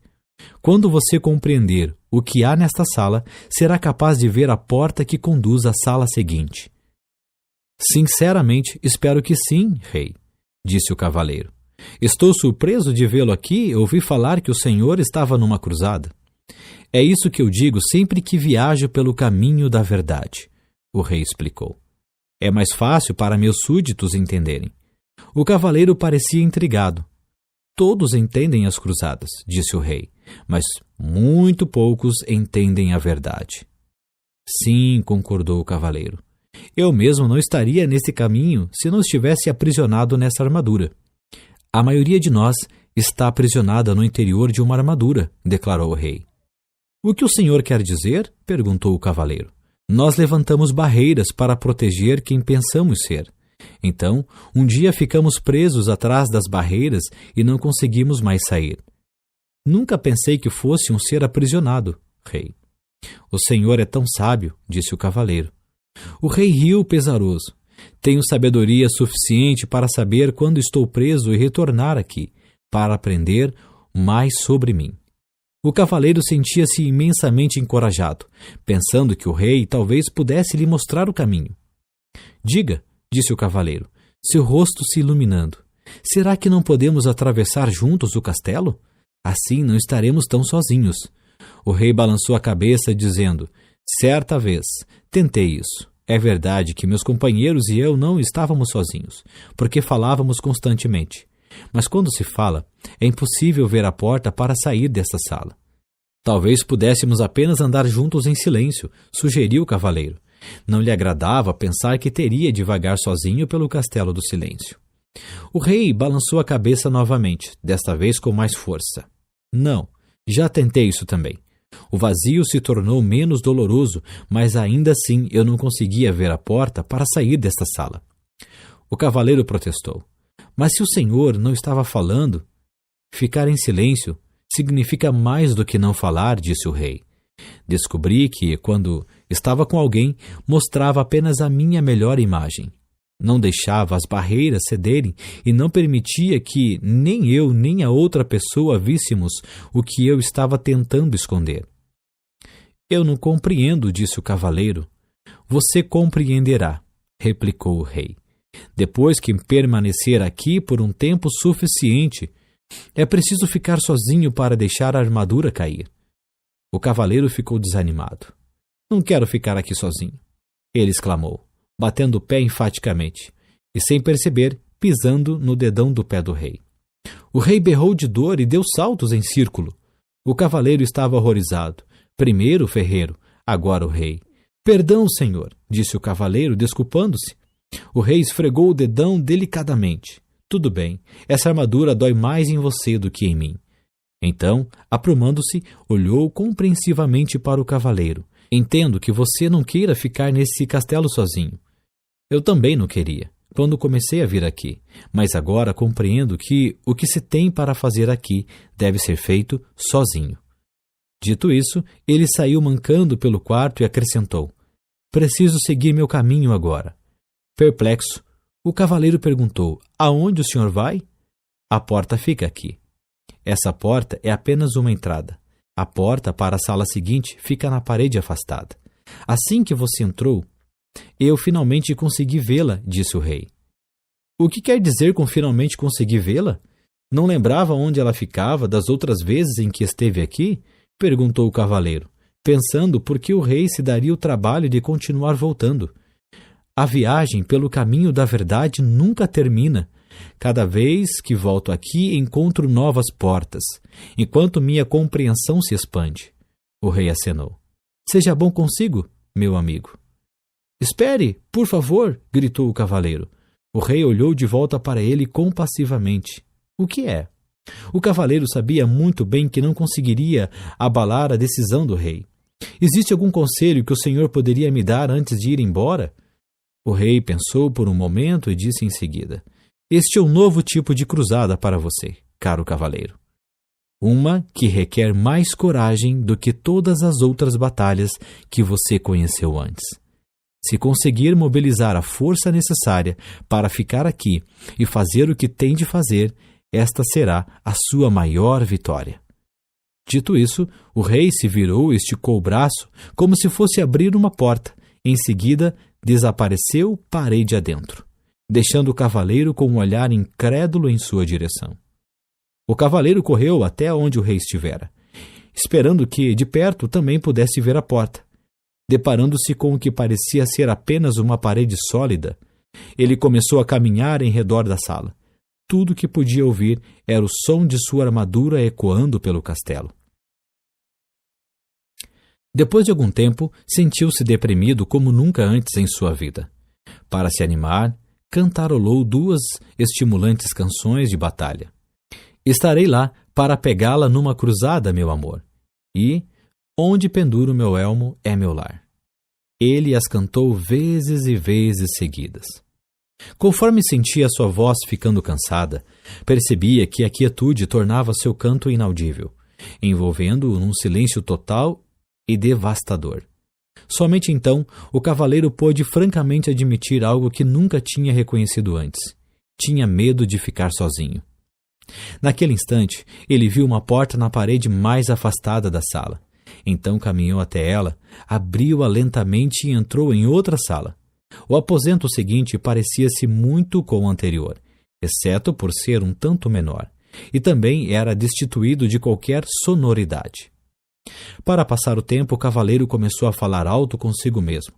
Quando você compreender o que há nesta sala, será capaz de ver a porta que conduz à sala seguinte. Sinceramente, espero que sim, rei, disse o cavaleiro. Estou surpreso de vê-lo aqui e ouvi falar que o senhor estava numa cruzada. É isso que eu digo sempre que viajo pelo caminho da verdade, o rei explicou. É mais fácil para meus súditos entenderem. O cavaleiro parecia intrigado. Todos entendem as cruzadas, disse o rei, mas muito poucos entendem a verdade. Sim, concordou o cavaleiro. Eu mesmo não estaria nesse caminho se não estivesse aprisionado nessa armadura. A maioria de nós está aprisionada no interior de uma armadura, declarou o rei. O que o senhor quer dizer? Perguntou o cavaleiro. Nós levantamos barreiras para proteger quem pensamos ser. Então, um dia ficamos presos atrás das barreiras e não conseguimos mais sair. Nunca pensei que fosse um ser aprisionado, rei. O senhor é tão sábio, disse o cavaleiro. O rei riu pesaroso. Tenho sabedoria suficiente para saber quando estou preso e retornar aqui, para aprender mais sobre mim. O cavaleiro sentia-se imensamente encorajado, pensando que o rei talvez pudesse lhe mostrar o caminho. Diga, disse o cavaleiro, seu rosto se iluminando, será que não podemos atravessar juntos o castelo? Assim não estaremos tão sozinhos. O rei balançou a cabeça, dizendo, certa vez, tentei isso. É verdade que meus companheiros e eu não estávamos sozinhos, porque falávamos constantemente. Mas quando se fala, é impossível ver a porta para sair desta sala. Talvez pudéssemos apenas andar juntos em silêncio, sugeriu o cavaleiro. Não lhe agradava pensar que teria de vagar sozinho pelo castelo do silêncio. O rei balançou a cabeça novamente, desta vez com mais força. Não, já tentei isso também. O vazio se tornou menos doloroso, mas ainda assim eu não conseguia ver a porta para sair desta sala. O cavaleiro protestou. Mas se o senhor não estava falando, ficar em silêncio significa mais do que não falar, disse o rei. Descobri que, quando estava com alguém, mostrava apenas a minha melhor imagem. Não deixava as barreiras cederem e não permitia que nem eu nem a outra pessoa víssemos o que eu estava tentando esconder. Eu não compreendo, disse o cavaleiro. Você compreenderá, replicou o rei. Depois que permanecer aqui por um tempo suficiente, é preciso ficar sozinho para deixar a armadura cair. O cavaleiro ficou desanimado. Não quero ficar aqui sozinho, ele exclamou, batendo o pé enfaticamente, e sem perceber, pisando no dedão do pé do rei. O rei berrou de dor e deu saltos em círculo. O cavaleiro estava horrorizado. Primeiro o ferreiro, agora o rei. Perdão, senhor, disse o cavaleiro, desculpando-se. O rei esfregou o dedão delicadamente. Tudo bem, essa armadura dói mais em você do que em mim. Então, aprumando-se, olhou compreensivamente para o cavaleiro, Entendo que você não queira ficar nesse castelo sozinho. Eu também não queria, quando comecei a vir aqui, mas agora compreendo que o que se tem para fazer aqui deve ser feito sozinho. Dito isso, ele saiu mancando pelo quarto e acrescentou: preciso seguir meu caminho agora. Perplexo, o cavaleiro perguntou: aonde o senhor vai? A porta fica aqui. Essa porta é apenas uma entrada. A porta para a sala seguinte fica na parede afastada. Assim que você entrou, eu finalmente consegui vê-la, disse o rei. O que quer dizer com finalmente consegui vê-la? Não lembrava onde ela ficava das outras vezes em que esteve aqui? Perguntou o cavaleiro, pensando por que o rei se daria o trabalho de continuar voltando. A viagem pelo caminho da verdade nunca termina. Cada vez que volto aqui, encontro novas portas, enquanto minha compreensão se expande. O rei acenou. Seja bom consigo, meu amigo. Espere, por favor, gritou o cavaleiro. O rei olhou de volta para ele compassivamente. O que é? O cavaleiro sabia muito bem que não conseguiria abalar a decisão do rei. Existe algum conselho que o senhor poderia me dar antes de ir embora? O rei pensou por um momento e disse em seguida: este é um novo tipo de cruzada para você, caro cavaleiro. Uma que requer mais coragem do que todas as outras batalhas que você conheceu antes. Se conseguir mobilizar a força necessária para ficar aqui e fazer o que tem de fazer, esta será a sua maior vitória. Dito isso, o rei se virou e esticou o braço como se fosse abrir uma porta. Em seguida, desapareceu parede adentro, deixando o cavaleiro com um olhar incrédulo em sua direção. O cavaleiro correu até onde o rei estivera, esperando que, de perto, também pudesse ver a porta. Deparando-se com o que parecia ser apenas uma parede sólida, ele começou a caminhar em redor da sala. Tudo que podia ouvir era o som de sua armadura ecoando pelo castelo. Depois de algum tempo, sentiu-se deprimido como nunca antes em sua vida. Para se animar, cantarolou 2 estimulantes canções de batalha. Estarei lá para pegá-la numa cruzada, meu amor. E onde penduro meu elmo é meu lar. Ele as cantou vezes e vezes seguidas. Conforme sentia sua voz ficando cansada, percebia que a quietude tornava seu canto inaudível, envolvendo-o num silêncio total e devastador. Somente então, o cavaleiro pôde francamente admitir algo que nunca tinha reconhecido antes. Tinha medo de ficar sozinho. Naquele instante, ele viu uma porta na parede mais afastada da sala. Então caminhou até ela, abriu-a lentamente e entrou em outra sala. O aposento seguinte parecia-se muito com o anterior, exceto por ser um tanto menor, e também era destituído de qualquer sonoridade. Para passar o tempo, o cavaleiro começou a falar alto consigo mesmo.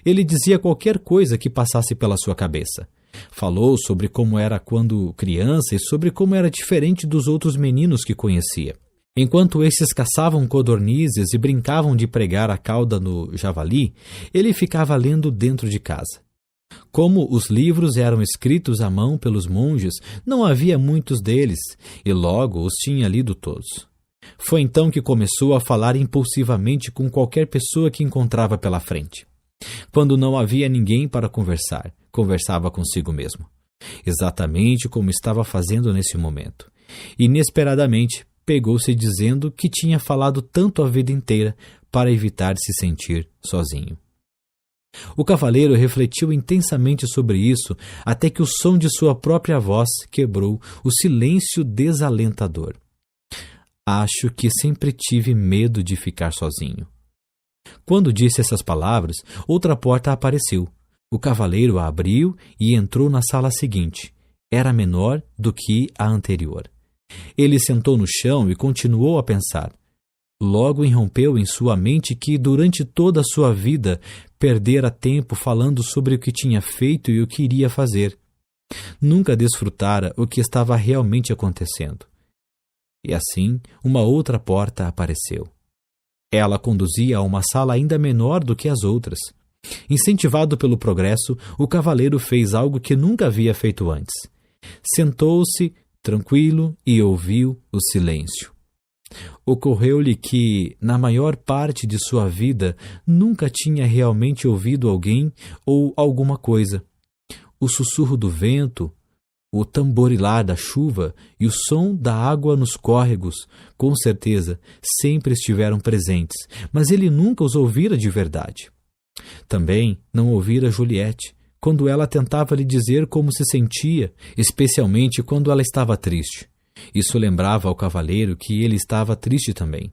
Ele dizia qualquer coisa que passasse pela sua cabeça. Falou sobre como era quando criança e sobre como era diferente dos outros meninos que conhecia. Enquanto esses caçavam codornizes e brincavam de pregar a cauda no javali, ele ficava lendo dentro de casa. Como os livros eram escritos à mão pelos monges, não havia muitos deles, e logo os tinha lido todos. Foi então que começou a falar impulsivamente com qualquer pessoa que encontrava pela frente. Quando não havia ninguém para conversar, conversava consigo mesmo. Exatamente como estava fazendo nesse momento. Inesperadamente, pegou-se dizendo que tinha falado tanto a vida inteira para evitar se sentir sozinho. O cavaleiro refletiu intensamente sobre isso até que o som de sua própria voz quebrou o silêncio desalentador. Acho que sempre tive medo de ficar sozinho. Quando disse essas palavras, outra porta apareceu. O cavaleiro a abriu e entrou na sala seguinte. Era menor do que a anterior. Ele sentou no chão e continuou a pensar. Logo irrompeu em sua mente que, durante toda a sua vida, perdera tempo falando sobre o que tinha feito e o que iria fazer. Nunca desfrutara o que estava realmente acontecendo. E assim, uma outra porta apareceu. Ela conduzia a uma sala ainda menor do que as outras. Incentivado pelo progresso, o cavaleiro fez algo que nunca havia feito antes. Sentou-se tranquilo e ouviu o silêncio. Ocorreu-lhe que, na maior parte de sua vida, nunca tinha realmente ouvido alguém ou alguma coisa. O sussurro do vento, o tamborilar da chuva e o som da água nos córregos, com certeza, sempre estiveram presentes, mas ele nunca os ouvira de verdade. Também não ouvira Juliette, quando ela tentava lhe dizer como se sentia, especialmente quando ela estava triste. Isso lembrava ao cavaleiro que ele estava triste também.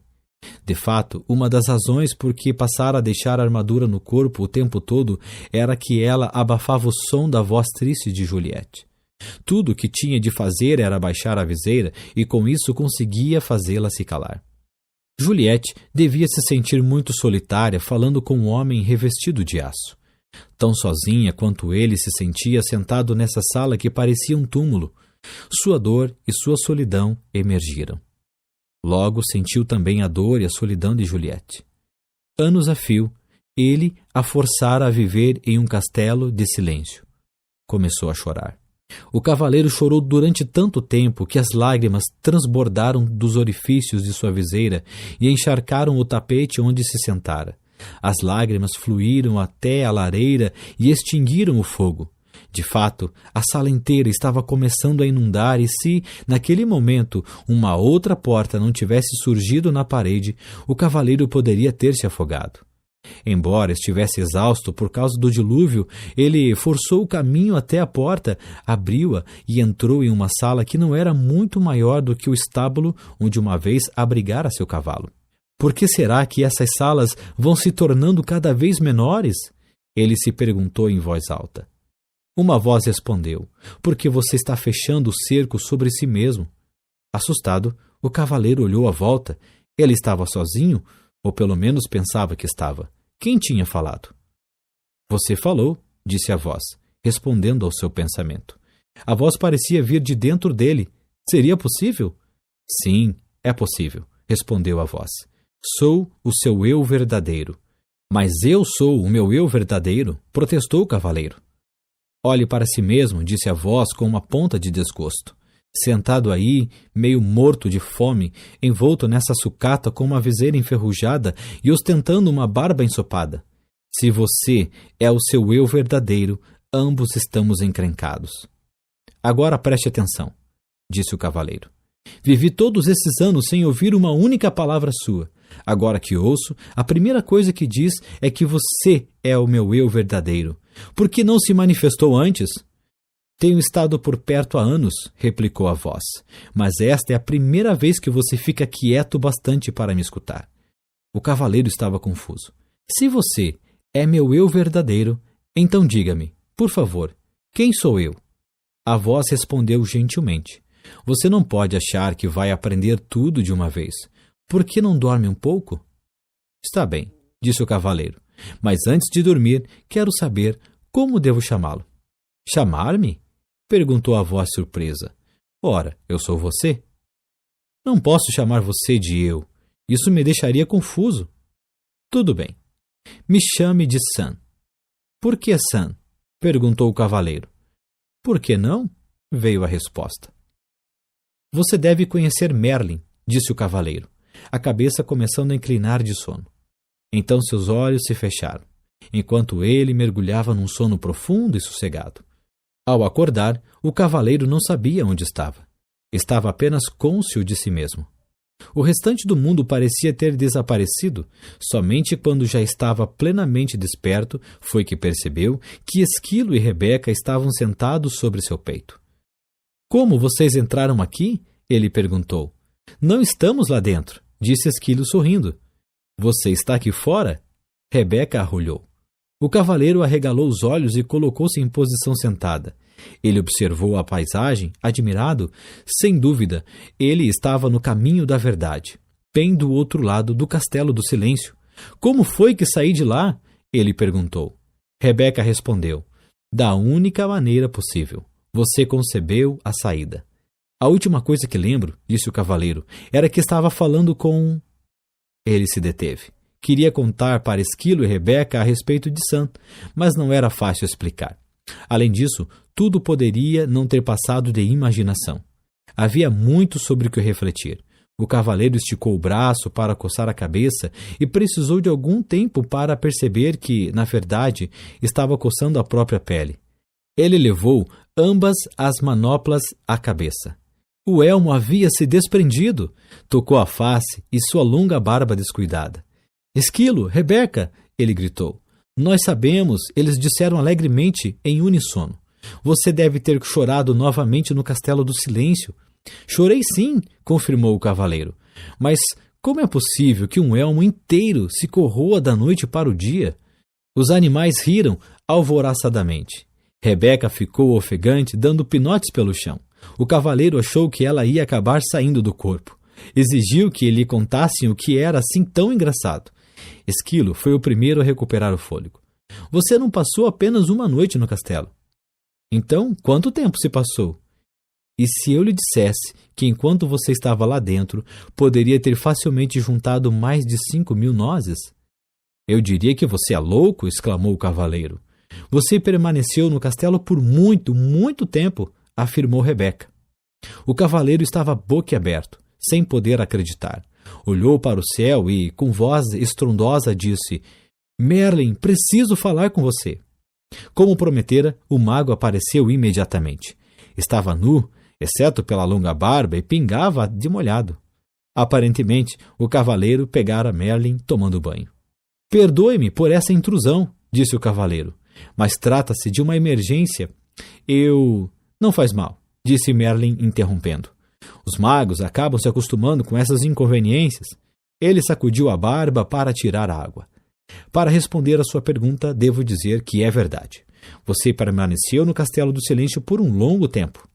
De fato, uma das razões por que passara a deixar a armadura no corpo o tempo todo era que ela abafava o som da voz triste de Juliette. Tudo o que tinha de fazer era baixar a viseira e com isso conseguia fazê-la se calar. Juliette devia se sentir muito solitária falando com um homem revestido de aço. Tão sozinha quanto ele se sentia sentado nessa sala que parecia um túmulo. Sua dor e sua solidão emergiram. Logo sentiu também a dor e a solidão de Juliette. Anos a fio, ele a forçara a viver em um castelo de silêncio. Começou a chorar. O cavaleiro chorou durante tanto tempo que as lágrimas transbordaram dos orifícios de sua viseira e encharcaram o tapete onde se sentara. As lágrimas fluíram até a lareira e extinguiram o fogo. De fato, a sala inteira estava começando a inundar e se, naquele momento, uma outra porta não tivesse surgido na parede, o cavaleiro poderia ter se afogado. Embora estivesse exausto por causa do dilúvio, ele forçou o caminho até a porta, abriu-a e entrou em uma sala que não era muito maior do que o estábulo onde uma vez abrigara seu cavalo. Por que será que essas salas vão se tornando cada vez menores? Ele se perguntou em voz alta. Uma voz respondeu, porque você está fechando o cerco sobre si mesmo. Assustado, o cavaleiro olhou à volta. Ele estava sozinho, ou pelo menos pensava que estava. Quem tinha falado? Você falou, disse a voz, respondendo ao seu pensamento. A voz parecia vir de dentro dele. Seria possível? Sim, é possível, respondeu a voz. Sou o seu eu verdadeiro. Mas eu sou o meu eu verdadeiro, protestou o cavaleiro. Olhe para si mesmo, disse a voz com uma ponta de desgosto. Sentado aí, meio morto de fome, envolto nessa sucata com uma viseira enferrujada e ostentando uma barba ensopada. Se você é o seu eu verdadeiro, ambos estamos encrencados. Agora preste atenção, disse o cavaleiro. Vivi todos esses anos sem ouvir uma única palavra sua. Agora que ouço, a primeira coisa que diz é que você é o meu eu verdadeiro. Por que não se manifestou antes? Tenho estado por perto há anos, replicou a voz, mas esta é a primeira vez que você fica quieto bastante para me escutar. O cavaleiro estava confuso. Se você é meu eu verdadeiro, então diga-me, por favor, quem sou eu? A voz respondeu gentilmente. Você não pode achar que vai aprender tudo de uma vez. Por que não dorme um pouco? Está bem, disse o cavaleiro, mas antes de dormir, quero saber como devo chamá-lo. Chamar-me? Perguntou a voz surpresa. Ora, eu sou você. Não posso chamar você de eu. Isso me deixaria confuso. Tudo bem. Me chame de Sam. Por que Sam? Perguntou o cavaleiro. Por que não? Veio a resposta. Você deve conhecer Merlin, disse o cavaleiro, a cabeça começando a inclinar de sono. Então seus olhos se fecharam, enquanto ele mergulhava num sono profundo e sossegado. Ao acordar, o cavaleiro não sabia onde estava. Estava apenas cônscio de si mesmo. O restante do mundo parecia ter desaparecido. Somente quando já estava plenamente desperto foi que percebeu que Esquilo e Rebeca estavam sentados sobre seu peito. Como vocês entraram aqui? Ele perguntou. Não estamos lá dentro, disse Esquilo sorrindo. Você está aqui fora? Rebeca arrulhou. O cavaleiro arregalou os olhos e colocou-se em posição sentada. Ele observou a paisagem, admirado. Sem dúvida, ele estava no caminho da verdade, bem do outro lado do castelo do silêncio. Como foi que saí de lá? Ele perguntou. Rebeca respondeu. Da única maneira possível. Você concebeu a saída. A última coisa que lembro, disse o cavaleiro, era que estava falando com... Ele se deteve. Queria contar para Esquilo e Rebeca a respeito de Sam, mas não era fácil explicar. Além disso, tudo poderia não ter passado de imaginação. Havia muito sobre o que refletir. O cavaleiro esticou o braço para coçar a cabeça e precisou de algum tempo para perceber que, na verdade, estava coçando a própria pele. Ele levou ambas as manoplas à cabeça. O elmo havia se desprendido. Tocou a face e sua longa barba descuidada. Esquilo, Rebeca! Ele gritou. Nós sabemos, eles disseram alegremente em uníssono. Você deve ter chorado novamente no Castelo do Silêncio. Chorei sim, confirmou o cavaleiro. Mas como é possível que um elmo inteiro se corroa da noite para o dia? Os animais riram alvoroçadamente. Rebeca ficou ofegante, dando pinotes pelo chão. O cavaleiro achou que ela ia acabar saindo do corpo. Exigiu que lhe contassem o que era assim tão engraçado. Esquilo foi o primeiro a recuperar o fôlego. Você não passou apenas uma noite no castelo. Então, quanto tempo se passou? E se eu lhe dissesse que enquanto você estava lá dentro, poderia ter facilmente juntado mais de 5.000 nozes? Eu diria que você é louco, exclamou o cavaleiro. Você permaneceu no castelo por muito, muito tempo, afirmou Rebeca. O cavaleiro estava boquiaberto, sem poder acreditar. Olhou para o céu e, com voz estrondosa, disse: Merlin, preciso falar com você. Como prometera, o mago apareceu imediatamente. Estava nu, exceto pela longa barba, e pingava de molhado. Aparentemente, o cavaleiro pegara Merlin tomando banho. Perdoe-me por essa intrusão, disse o cavaleiro, mas trata-se de uma emergência. Não faz mal, disse Merlin interrompendo. Os magos acabam se acostumando com essas inconveniências. Ele sacudiu a barba para tirar a água. Para responder à sua pergunta, devo dizer que é verdade. Você permaneceu no Castelo do Silêncio por um longo tempo.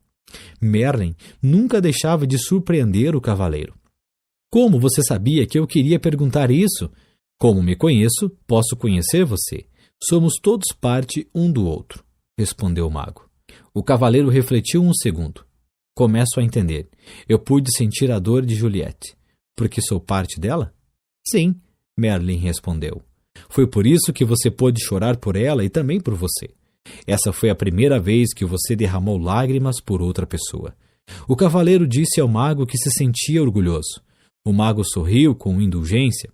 Merlin nunca deixava de surpreender o cavaleiro. Como você sabia que eu queria perguntar isso? Como me conheço, posso conhecer você. Somos todos parte um do outro, respondeu o mago. O cavaleiro refletiu um segundo. Começo a entender. Eu pude sentir a dor de Juliette. Porque sou parte dela? Sim, Merlin respondeu. Foi por isso que você pôde chorar por ela e também por você. Essa foi a primeira vez que você derramou lágrimas por outra pessoa. O cavaleiro disse ao mago que se sentia orgulhoso. O mago sorriu com indulgência.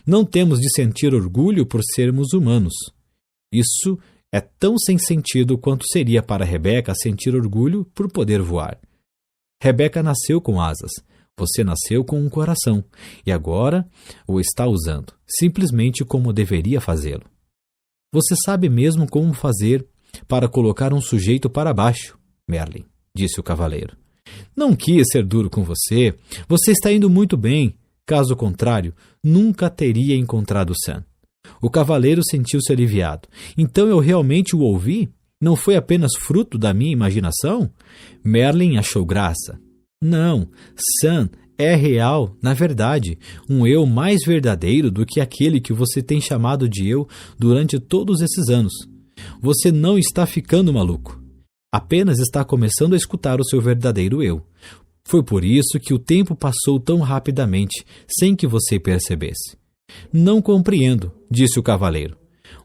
Não temos de sentir orgulho por sermos humanos. Isso é tão sem sentido quanto seria para Rebeca sentir orgulho por poder voar. Rebeca nasceu com asas. Você nasceu com um coração e agora o está usando, simplesmente como deveria fazê-lo. Você sabe mesmo como fazer para colocar um sujeito para baixo, Merlin, disse o cavaleiro. Não quis ser duro com você. Você está indo muito bem. Caso contrário, nunca teria encontrado Sam. O cavaleiro sentiu-se aliviado. Então eu realmente o ouvi? Não foi apenas fruto da minha imaginação? Merlin achou graça. Não, Sam é real, na verdade, um eu mais verdadeiro do que aquele que você tem chamado de eu durante todos esses anos. Você não está ficando maluco. Apenas está começando a escutar o seu verdadeiro eu. Foi por isso que o tempo passou tão rapidamente, sem que você percebesse. Não compreendo, disse o cavaleiro.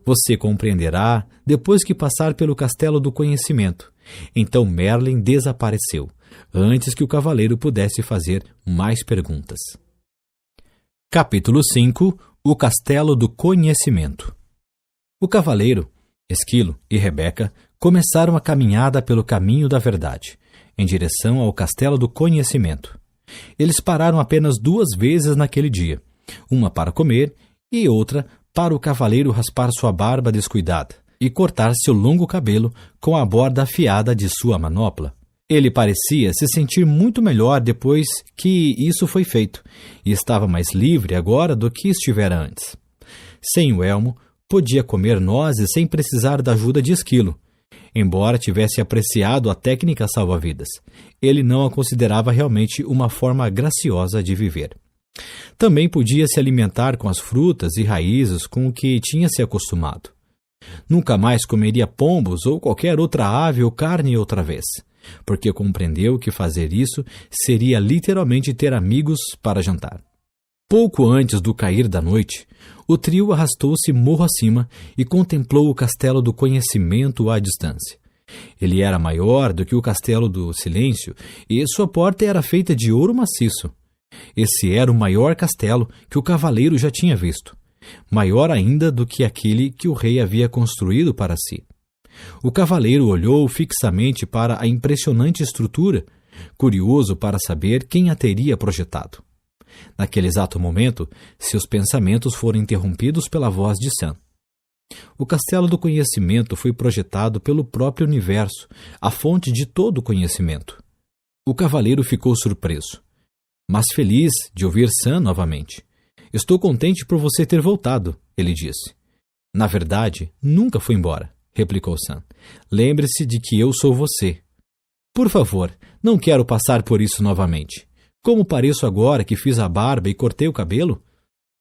Você compreenderá depois que passar pelo Castelo do Conhecimento. Então Merlin desapareceu, antes que o cavaleiro pudesse fazer mais perguntas. Capítulo 5 – O Castelo do Conhecimento. O cavaleiro, Esquilo e Rebeca começaram a caminhada pelo caminho da verdade, em direção ao Castelo do Conhecimento. Eles pararam apenas 2 vezes naquele dia, uma para comer e outra para o cavaleiro raspar sua barba descuidada e cortar seu longo cabelo com a borda afiada de sua manopla. Ele parecia se sentir muito melhor depois que isso foi feito, e estava mais livre agora do que estivera antes. Sem o elmo, podia comer nozes sem precisar da ajuda de Esquilo. Embora tivesse apreciado a técnica salva-vidas, ele não a considerava realmente uma forma graciosa de viver. Também podia se alimentar com as frutas e raízes com o que tinha se acostumado. Nunca mais comeria pombos ou qualquer outra ave ou carne outra vez, porque compreendeu que fazer isso seria literalmente ter amigos para jantar. Pouco antes do cair da noite, o trio arrastou-se morro acima e contemplou o Castelo do Conhecimento à distância. Ele era maior do que o Castelo do Silêncio e sua porta era feita de ouro maciço. Esse era o maior castelo que o cavaleiro já tinha visto, maior ainda do que aquele que o rei havia construído para si. O cavaleiro olhou fixamente para a impressionante estrutura, curioso para saber quem a teria projetado. Naquele exato momento, seus pensamentos foram interrompidos pela voz de Sam. O castelo do conhecimento foi projetado pelo próprio universo, a fonte de todo o conhecimento. O cavaleiro ficou surpreso, mas feliz de ouvir Sam novamente. Estou contente por você ter voltado, ele disse. Na verdade, nunca fui embora, replicou Sam. Lembre-se de que eu sou você. Por favor, não quero passar por isso novamente. Como pareço agora que fiz a barba e cortei o cabelo?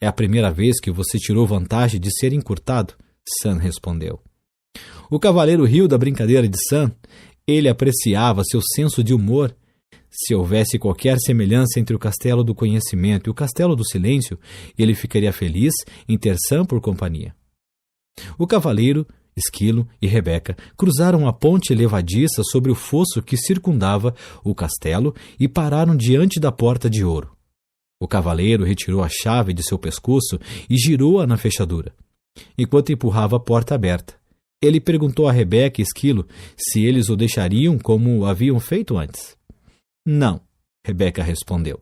É a primeira vez que você tirou vantagem de ser encurtado, Sam respondeu. O cavaleiro riu da brincadeira de Sam. Ele apreciava seu senso de humor. Se houvesse qualquer semelhança entre o castelo do conhecimento e o castelo do silêncio, ele ficaria feliz em ter Sam por companhia. O cavaleiro, Esquilo e Rebeca cruzaram a ponte levadiça sobre o fosso que circundava o castelo e pararam diante da porta de ouro. O cavaleiro retirou a chave de seu pescoço e girou-a na fechadura, enquanto empurrava a porta aberta. Ele perguntou a Rebeca e Esquilo se eles o deixariam como haviam feito antes. Não, Rebeca respondeu.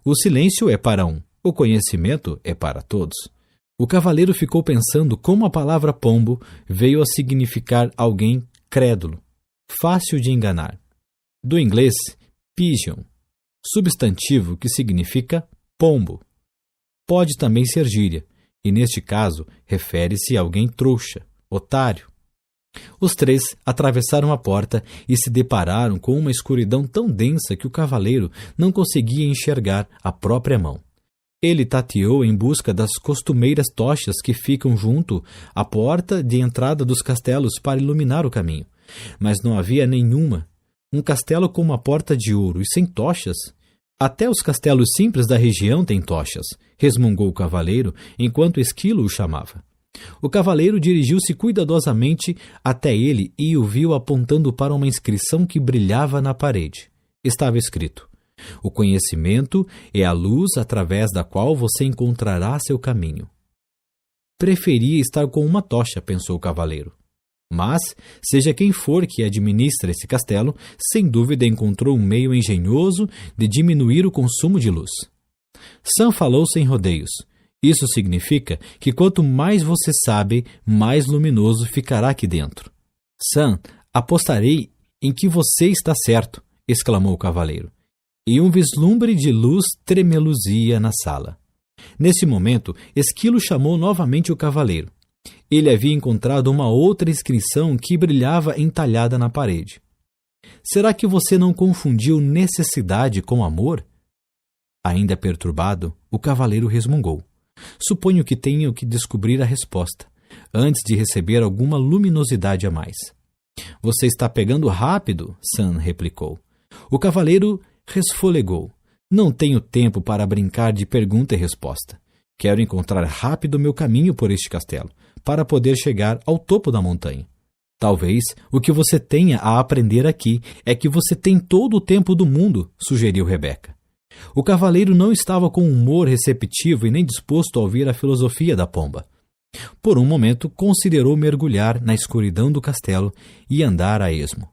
O silêncio é para um, o conhecimento é para todos. O cavaleiro ficou pensando como a palavra pombo veio a significar alguém crédulo, fácil de enganar. Do inglês, pigeon, substantivo que significa pombo. Pode também ser gíria, e neste caso refere-se a alguém trouxa, otário. Os três atravessaram a porta e se depararam com uma escuridão tão densa que o cavaleiro não conseguia enxergar a própria mão. Ele tateou em busca das costumeiras tochas que ficam junto à porta de entrada dos castelos para iluminar o caminho, mas não havia nenhuma. Um castelo com uma porta de ouro e sem tochas? Até os castelos simples da região têm tochas, resmungou o cavaleiro enquanto Esquilo o chamava. O cavaleiro dirigiu-se cuidadosamente até ele e o viu apontando para uma inscrição que brilhava na parede. Estava escrito: o conhecimento é a luz através da qual você encontrará seu caminho. Preferia estar com uma tocha, pensou o cavaleiro. Mas, seja quem for que administra esse castelo, sem dúvida encontrou um meio engenhoso de diminuir o consumo de luz. Sam falou sem rodeios. Isso significa que quanto mais você sabe, mais luminoso ficará aqui dentro. Sam, apostarei em que você está certo, exclamou o cavaleiro. E um vislumbre de luz tremeluzia na sala. Nesse momento, Esquilo chamou novamente o cavaleiro. Ele havia encontrado uma outra inscrição que brilhava entalhada na parede. Será que você não confundiu necessidade com amor? Ainda perturbado, o cavaleiro resmungou. Suponho que tenho que descobrir a resposta, antes de receber alguma luminosidade a mais. Você está pegando rápido, Sam replicou. O cavaleiro resfolegou. Não tenho tempo para brincar de pergunta e resposta. Quero encontrar rápido meu caminho por este castelo, para poder chegar ao topo da montanha. Talvez o que você tenha a aprender aqui é que você tem todo o tempo do mundo, sugeriu Rebeca. O cavaleiro não estava com humor receptivo e nem disposto a ouvir a filosofia da pomba. Por um momento, considerou mergulhar na escuridão do castelo e andar a esmo.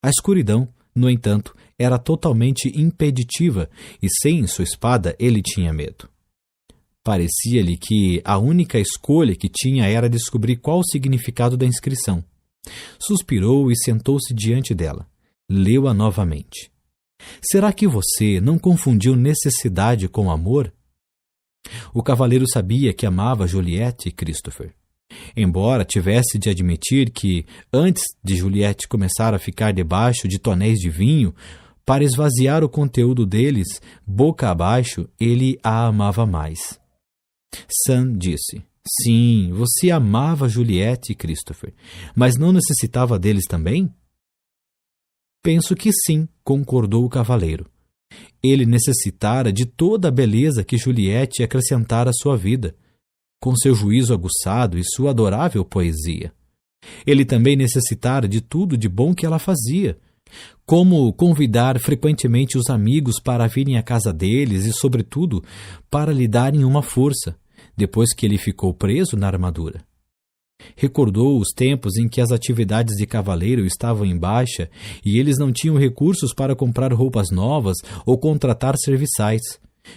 A escuridão, no entanto, era totalmente impeditiva e sem sua espada ele tinha medo. Parecia-lhe que a única escolha que tinha era descobrir qual o significado da inscrição. Suspirou e sentou-se diante dela. Leu-a novamente. Será que você não confundiu necessidade com amor? O cavaleiro sabia que amava Juliette e Christopher. Embora tivesse de admitir que, antes de Juliette começar a ficar debaixo de tonéis de vinho, para esvaziar o conteúdo deles, boca abaixo, ele a amava mais. Sam disse: sim, você amava Juliette e Christopher, mas não necessitava deles também? Penso que sim, concordou o cavaleiro. Ele necessitara de toda a beleza que Juliette acrescentara à sua vida, com seu juízo aguçado e sua adorável poesia. Ele também necessitara de tudo de bom que ela fazia, Como convidar frequentemente os amigos para virem à casa deles e, sobretudo, para lhe darem uma força, depois que ele ficou preso na armadura. Recordou os tempos em que as atividades de cavaleiro estavam em baixa e eles não tinham recursos para comprar roupas novas ou contratar serviçais.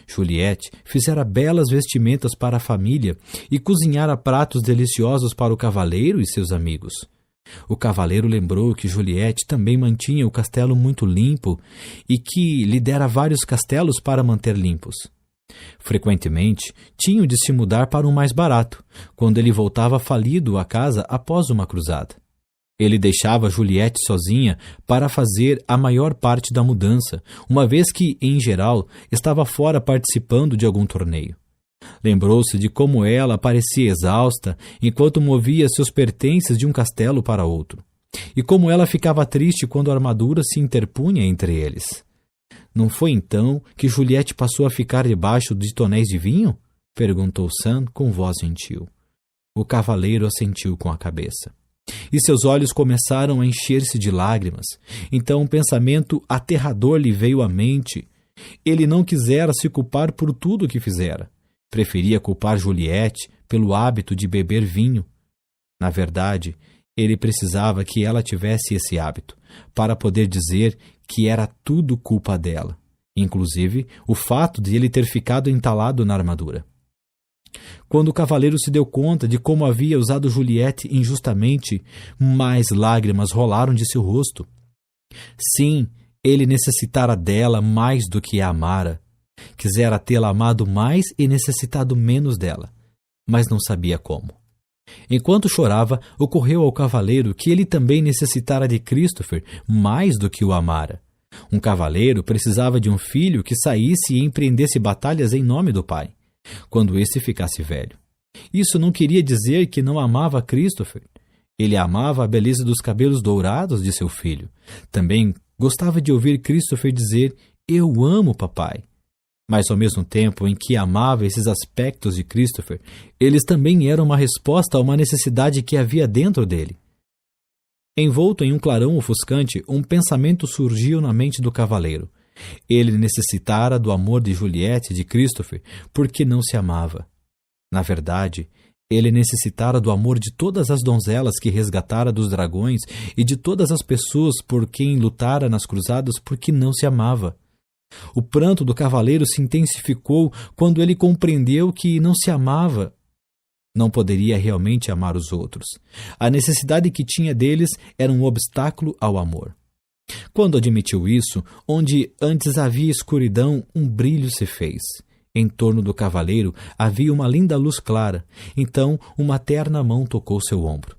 Juliette fizera belas vestimentas para a família e cozinhara pratos deliciosos para o cavaleiro e seus amigos. O cavaleiro lembrou que Juliette também mantinha o castelo muito limpo e que lhe dera vários castelos para manter limpos. Frequentemente, tinham de se mudar para um mais barato, quando ele voltava falido à casa após uma cruzada. Ele deixava Juliette sozinha para fazer a maior parte da mudança, uma vez que, em geral, estava fora participando de algum torneio. Lembrou-se de como ela parecia exausta enquanto movia seus pertences de um castelo para outro, e como ela ficava triste quando a armadura se interpunha entre eles. Não foi então que Juliette passou a ficar debaixo de tonéis de vinho? Perguntou Sam com voz gentil. O cavaleiro assentiu com a cabeça. E seus olhos começaram a encher-se de lágrimas. Então um pensamento aterrador lhe veio à mente. Ele não quisera se culpar por tudo o que fizera. Preferia culpar Juliette pelo hábito de beber vinho. Na verdade, ele precisava que ela tivesse esse hábito, para poder dizer que era tudo culpa dela, inclusive o fato de ele ter ficado entalado na armadura. Quando o cavaleiro se deu conta de como havia usado Juliette injustamente, mais lágrimas rolaram de seu rosto. Sim, ele necessitara dela mais do que a amara. Quisera tê-la amado mais e necessitado menos dela, mas não sabia como. Enquanto chorava, ocorreu ao cavaleiro que ele também necessitara de Christopher mais do que o amara. Um cavaleiro precisava de um filho que saísse e empreendesse batalhas em nome do pai, quando esse ficasse velho. Isso não queria dizer que não amava Christopher. Ele amava a beleza dos cabelos dourados de seu filho. Também gostava de ouvir Christopher dizer, "Eu amo papai." Mas ao mesmo tempo em que amava esses aspectos de Christopher, eles também eram uma resposta a uma necessidade que havia dentro dele. Envolto em um clarão ofuscante, um pensamento surgiu na mente do cavaleiro. Ele necessitara do amor de Juliette e de Christopher porque não se amava. Na verdade, ele necessitara do amor de todas as donzelas que resgatara dos dragões e de todas as pessoas por quem lutara nas cruzadas porque não se amava. O pranto do cavaleiro se intensificou quando ele compreendeu que não se amava. Não poderia realmente amar os outros. A necessidade que tinha deles era um obstáculo ao amor. Quando admitiu isso, onde antes havia escuridão, um brilho se fez. Em torno do cavaleiro havia uma linda luz clara. Então, uma terna mão tocou seu ombro.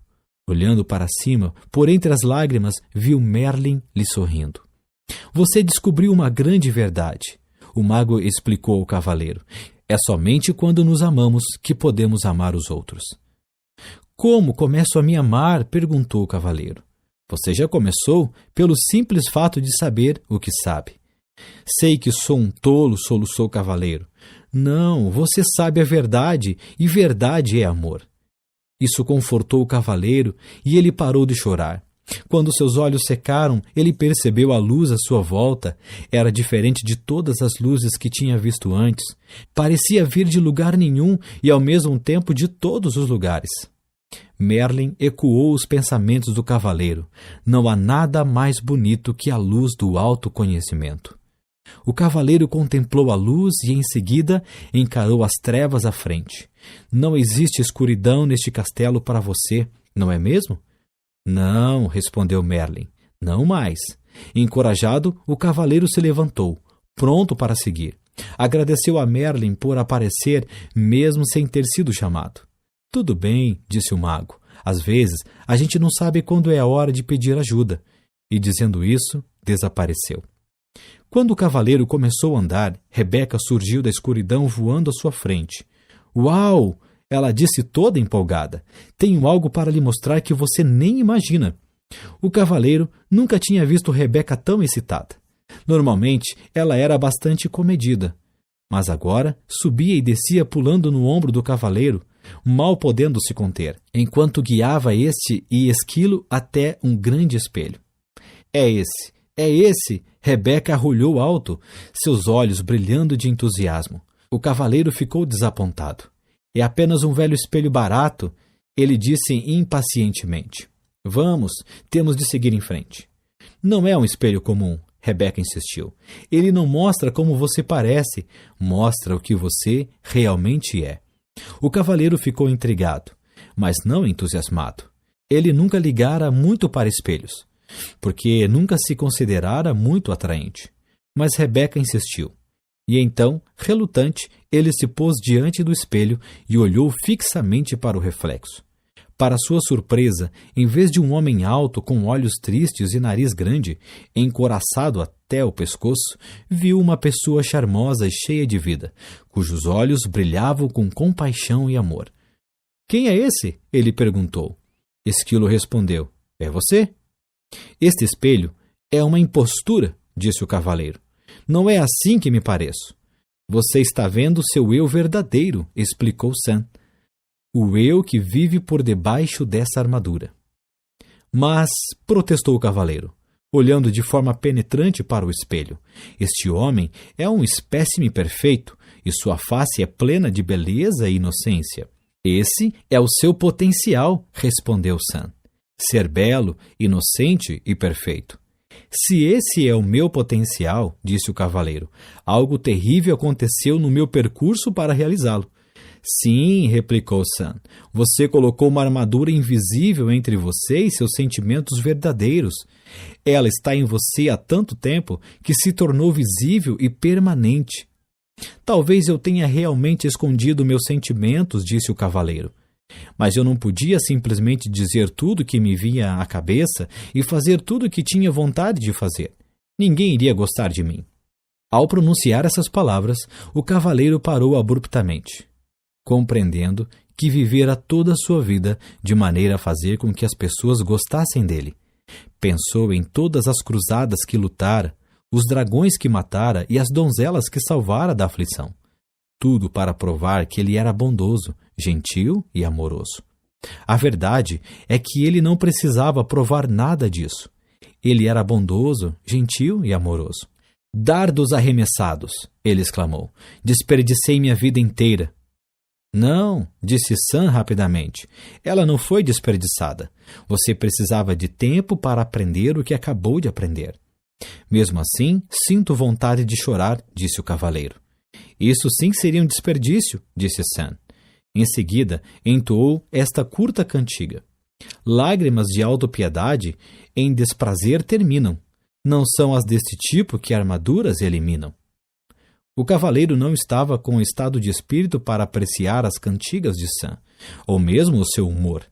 Olhando para cima, por entre as lágrimas, viu Merlin lhe sorrindo. Você descobriu uma grande verdade, o mago explicou ao cavaleiro. É somente quando nos amamos que podemos amar os outros. Como começo a me amar? Perguntou o cavaleiro. Você já começou pelo simples fato de saber o que sabe. Sei que sou um tolo, soluçou o cavaleiro. Não, você sabe a verdade, e verdade é amor. Isso confortou o cavaleiro e ele parou de chorar. Quando seus olhos secaram, ele percebeu a luz à sua volta. Era diferente de todas as luzes que tinha visto antes. Parecia vir de lugar nenhum e, ao mesmo tempo, de todos os lugares. Merlin ecoou os pensamentos do cavaleiro. Não há nada mais bonito que a luz do autoconhecimento. O cavaleiro contemplou a luz e, em seguida, encarou as trevas à frente. Não existe escuridão neste castelo para você, não é mesmo? Não, respondeu Merlin, não mais. Encorajado, o cavaleiro se levantou, pronto para seguir. Agradeceu a Merlin por aparecer, mesmo sem ter sido chamado. Tudo bem, disse o mago. Às vezes, a gente não sabe quando é a hora de pedir ajuda. E, dizendo isso, desapareceu. Quando o cavaleiro começou a andar, Rebeca surgiu da escuridão voando à sua frente. Uau! Ela disse toda empolgada. Tenho algo para lhe mostrar que você nem imagina. O cavaleiro nunca tinha visto Rebeca tão excitada. Normalmente, ela era bastante comedida. Mas agora subia e descia pulando no ombro do cavaleiro, mal podendo se conter, enquanto guiava este e esquilo até um grande espelho. É esse, É esse! Rebeca arrulhou alto, seus olhos brilhando de entusiasmo. O cavaleiro ficou desapontado. É apenas um velho espelho barato, ele disse impacientemente. Vamos, temos de seguir em frente. Não é um espelho comum, Rebeca insistiu. Ele não mostra como você parece, mostra o que você realmente é. O cavaleiro ficou intrigado, mas não entusiasmado. Ele nunca ligara muito para espelhos, porque nunca se considerara muito atraente. Mas Rebeca insistiu. E então, relutante, ele se pôs diante do espelho e olhou fixamente para o reflexo. Para sua surpresa, em vez de um homem alto com olhos tristes e nariz grande, encoraçado até o pescoço, viu uma pessoa charmosa e cheia de vida, cujos olhos brilhavam com compaixão e amor. — Quem é esse? Ele perguntou. Esquilo respondeu. — É você? Este espelho é uma impostura, disse o cavaleiro. Não é assim que me pareço. Você está vendo seu eu verdadeiro, explicou Sam. O eu que vive por debaixo dessa armadura. Mas, protestou o cavaleiro, olhando de forma penetrante para o espelho, este homem é um espécime perfeito e sua face é plena de beleza e inocência. Esse é o seu potencial, respondeu Sam. Ser belo, inocente e perfeito. Se esse é o meu potencial, disse o cavaleiro, algo terrível aconteceu no meu percurso para realizá-lo. Sim, replicou Sam, você colocou uma armadura invisível entre você e seus sentimentos verdadeiros. Ela está em você há tanto tempo que se tornou visível e permanente. Talvez eu tenha realmente escondido meus sentimentos, disse o cavaleiro. Mas eu não podia simplesmente dizer tudo que me vinha à cabeça e fazer tudo o que tinha vontade de fazer. Ninguém iria gostar de mim. Ao pronunciar essas palavras, o cavaleiro parou abruptamente, compreendendo que vivera toda a sua vida de maneira a fazer com que as pessoas gostassem dele. Pensou em todas as cruzadas que lutara, os dragões que matara e as donzelas que salvara da aflição. Tudo para provar que ele era bondoso, gentil e amoroso. A verdade é que ele não precisava provar nada disso. Ele era bondoso, gentil e amoroso. Dardos arremessados, ele exclamou. Desperdicei minha vida inteira. Não, disse Sam rapidamente. Ela não foi desperdiçada. Você precisava de tempo para aprender o que acabou de aprender. Mesmo assim, sinto vontade de chorar, disse o cavaleiro. Isso sim seria um desperdício, disse Sam. Em seguida, entoou esta curta cantiga. Lágrimas de autopiedade em desprazer terminam. Não são as deste tipo que armaduras eliminam. O cavaleiro não estava com estado de espírito para apreciar as cantigas de Sam, ou mesmo o seu humor.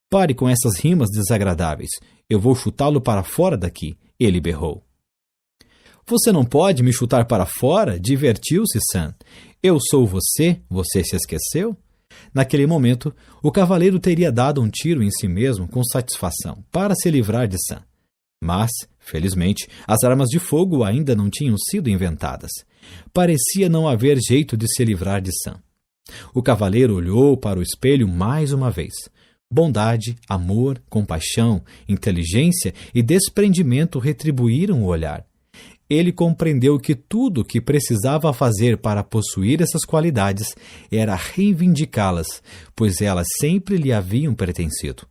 Pare com essas rimas desagradáveis. Eu vou chutá-lo para fora daqui, ele berrou. Você não pode me chutar para fora? Divertiu-se Sam. Eu sou você, você se esqueceu? Naquele momento, o cavaleiro teria dado um tiro em si mesmo com satisfação, para se livrar de Sam. Mas, felizmente, as armas de fogo ainda não tinham sido inventadas. Parecia não haver jeito de se livrar de Sam. O cavaleiro olhou para o espelho mais uma vez. Bondade, amor, compaixão, inteligência e desprendimento retribuíram o olhar. Ele compreendeu que tudo o que precisava fazer para possuir essas qualidades era reivindicá-las, pois elas sempre lhe haviam pertencido.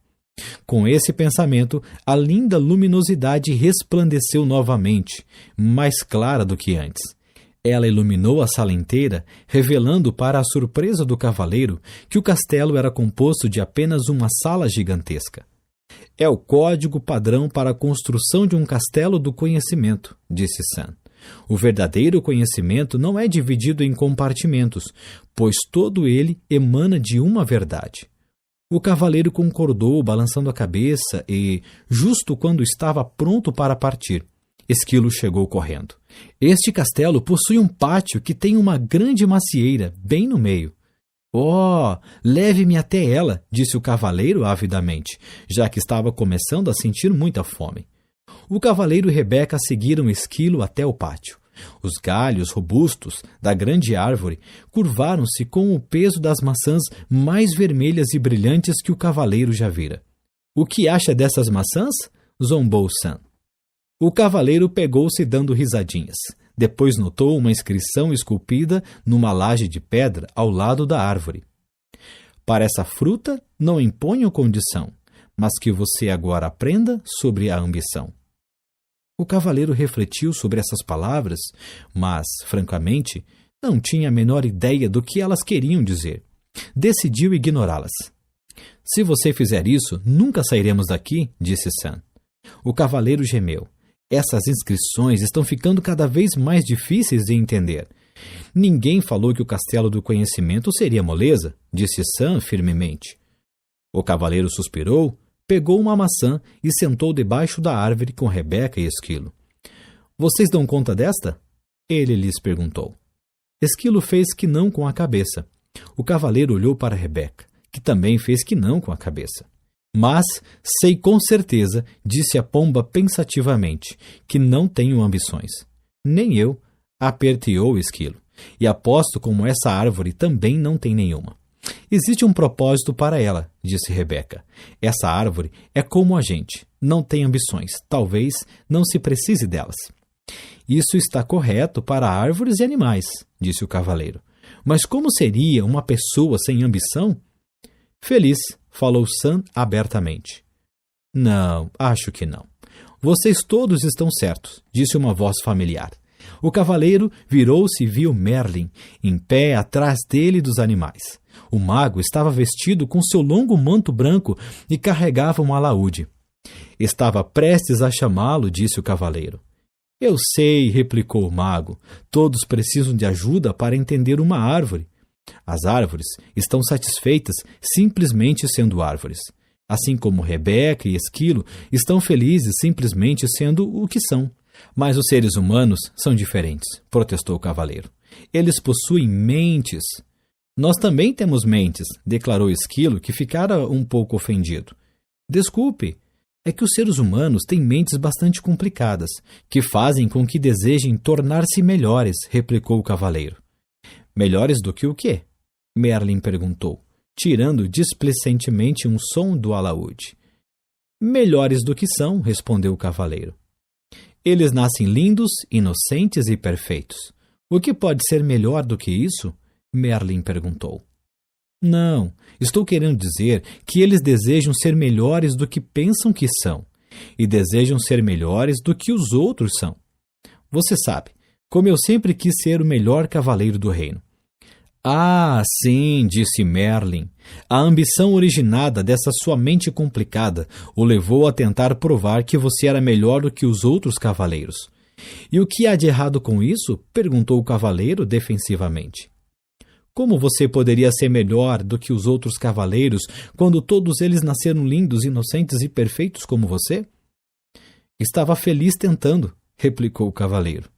Com esse pensamento, a linda luminosidade resplandeceu novamente, mais clara do que antes. Ela iluminou a sala inteira, revelando para a surpresa do cavaleiro que o castelo era composto de apenas uma sala gigantesca. É o código padrão para a construção de um castelo do conhecimento, disse Sam. O verdadeiro conhecimento não é dividido em compartimentos, pois todo ele emana de uma verdade. O cavaleiro concordou, balançando a cabeça e, justo quando estava pronto para partir, Esquilo chegou correndo. Este castelo possui um pátio que tem uma grande macieira bem no meio. Oh, leve-me até ela, disse o cavaleiro avidamente, já que estava começando a sentir muita fome. O cavaleiro e Rebeca seguiram Esquilo até o pátio. Os galhos robustos da grande árvore curvaram-se com o peso das maçãs mais vermelhas e brilhantes que o cavaleiro já vira. — O que acha dessas maçãs? Zombou Sam. O cavaleiro pegou-se dando risadinhas. Depois notou uma inscrição esculpida numa laje de pedra ao lado da árvore. Para essa fruta não imponho condição, mas que você agora aprenda sobre a ambição. O cavaleiro refletiu sobre essas palavras, mas, francamente, não tinha a menor ideia do que elas queriam dizer. Decidiu ignorá-las. Se você fizer isso, nunca sairemos daqui, disse Sam. O cavaleiro gemeu. Essas inscrições estão ficando cada vez mais difíceis de entender. Ninguém falou que o castelo do conhecimento seria moleza, disse Sam firmemente. O cavaleiro suspirou, pegou uma maçã e sentou debaixo da árvore com Rebeca e Esquilo. Vocês dão conta desta? Ele lhes perguntou. Esquilo fez que não com a cabeça. O cavaleiro olhou para Rebeca, que também fez que não com a cabeça. Mas sei com certeza, disse a pomba pensativamente, que não tenho ambições. Nem eu, aperteou o Esquilo, e aposto como essa árvore também não tem nenhuma. Existe um propósito para ela, disse Rebeca. Essa árvore é como a gente, não tem ambições, talvez não se precise delas. Isso está correto para árvores e animais, disse o cavaleiro. Mas como seria uma pessoa sem ambição? Feliz, falou Sam abertamente. Não, acho que não. Vocês todos estão certos, disse uma voz familiar. O cavaleiro virou-se e viu Merlin, em pé atrás dele e dos animais. O mago estava vestido com seu longo manto branco e carregava um alaúde. Estava prestes a chamá-lo, disse o cavaleiro. Eu sei, replicou o mago. Todos precisam de ajuda para entender uma árvore. As árvores estão satisfeitas simplesmente sendo árvores. Assim como Rebeca e Esquilo estão felizes simplesmente sendo o que são. Mas os seres humanos são diferentes, protestou o cavaleiro. Eles possuem mentes. Nós também temos mentes, declarou Esquilo, que ficara um pouco ofendido. Desculpe, é que os seres humanos têm mentes bastante complicadas, que fazem com que desejem tornar-se melhores, replicou o cavaleiro. Melhores do que o quê? Merlin perguntou, tirando displicentemente um som do alaúde. Melhores do que são, respondeu o cavaleiro. Eles nascem lindos, inocentes e perfeitos. O que pode ser melhor do que isso? Merlin perguntou. Não, estou querendo dizer que eles desejam ser melhores do que pensam que são, e desejam ser melhores do que os outros são. Você sabe, como eu sempre quis ser o melhor cavaleiro do reino. Ah, sim, disse Merlin. A ambição originada dessa sua mente complicada o levou a tentar provar que você era melhor do que os outros cavaleiros. E o que há de errado com isso? Perguntou o cavaleiro defensivamente. Como você poderia ser melhor do que os outros cavaleiros quando todos eles nasceram lindos, inocentes e perfeitos como você? Estava feliz tentando, replicou o cavaleiro.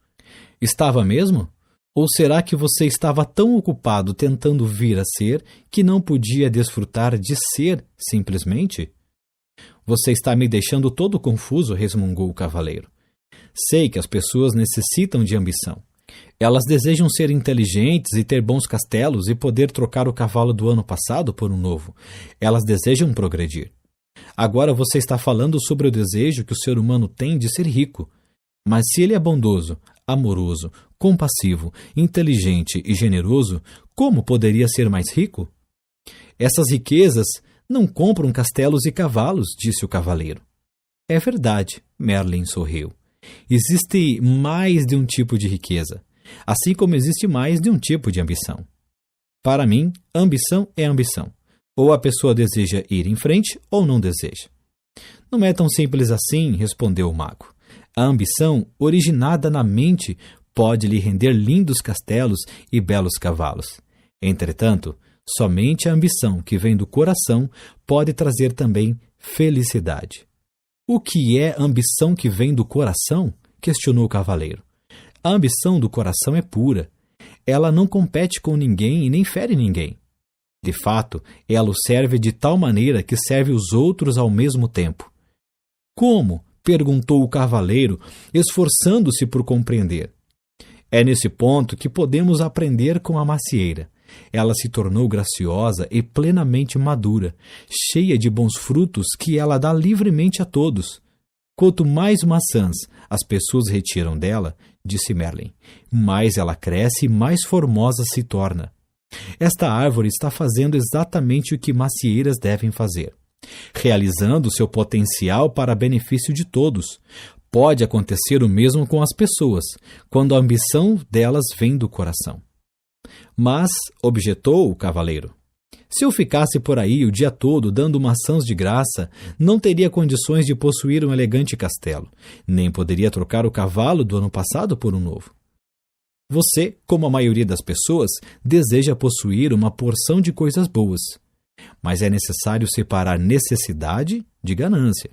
Estava mesmo? Ou será que você estava tão ocupado tentando vir a ser que não podia desfrutar de ser simplesmente? Você está me deixando todo confuso, resmungou o cavaleiro. Sei que as pessoas necessitam de ambição. Elas desejam ser inteligentes e ter bons castelos e poder trocar o cavalo do ano passado por um novo. Elas desejam progredir. Agora você está falando sobre o desejo que o ser humano tem de ser rico. Mas se ele é bondoso, amoroso, compassivo, inteligente e generoso, como poderia ser mais rico? Essas riquezas não compram castelos e cavalos, disse o cavaleiro. É verdade, Merlin sorriu. Existe mais de um tipo de riqueza, assim como existe mais de um tipo de ambição. Para mim, ambição é ambição. Ou a pessoa deseja ir em frente ou não deseja. Não é tão simples assim, respondeu o mago. A ambição, originada na mente, pode lhe render lindos castelos e belos cavalos. Entretanto, somente a ambição que vem do coração pode trazer também felicidade. O que é ambição que vem do coração? Questionou o cavaleiro. A ambição do coração é pura. Ela não compete com ninguém e nem fere ninguém. De fato, ela o serve de tal maneira que serve os outros ao mesmo tempo. Como? Perguntou o cavaleiro, esforçando-se por compreender. É nesse ponto que podemos aprender com a macieira. Ela se tornou graciosa e plenamente madura, cheia de bons frutos que ela dá livremente a todos. Quanto mais maçãs as pessoas retiram dela, disse Merlin, mais ela cresce e mais formosa se torna. Esta árvore está fazendo exatamente o que macieiras devem fazer, realizando seu potencial para benefício de todos. Pode acontecer o mesmo com as pessoas, quando a ambição delas vem do coração. Mas, objetou o cavaleiro, se eu ficasse por aí o dia todo dando maçãs de graça, não teria condições de possuir um elegante castelo, nem poderia trocar o cavalo do ano passado por um novo. Você, como a maioria das pessoas, deseja possuir uma porção de coisas boas, mas é necessário separar necessidade de ganância.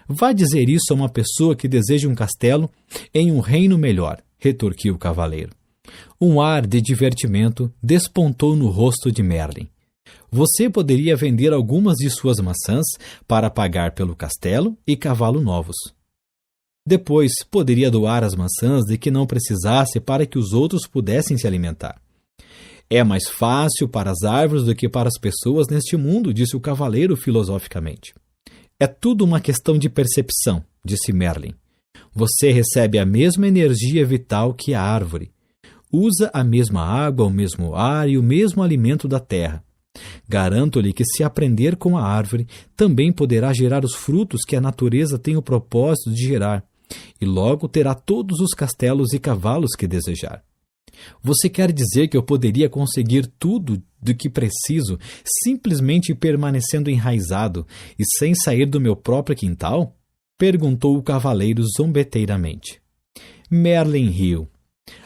Vá dizer isso a uma pessoa que deseja um castelo em um reino melhor, retorquiu o cavaleiro. Um ar de divertimento despontou no rosto de Merlin. Você poderia vender algumas de suas maçãs para pagar pelo castelo e cavalo novos. Depois, poderia doar as maçãs de que não precisasse para que os outros pudessem se alimentar. É mais fácil para as árvores do que para as pessoas neste mundo, disse o cavaleiro filosoficamente. É tudo uma questão de percepção, disse Merlin. Você recebe a mesma energia vital que a árvore. Usa a mesma água, o mesmo ar e o mesmo alimento da terra. Garanto-lhe que se aprender com a árvore, também poderá gerar os frutos que a natureza tem o propósito de gerar, e logo terá todos os castelos e cavalos que desejar. Você quer dizer que eu poderia conseguir tudo do que preciso simplesmente permanecendo enraizado e sem sair do meu próprio quintal? Perguntou o cavaleiro zombeteiramente. Merlin riu.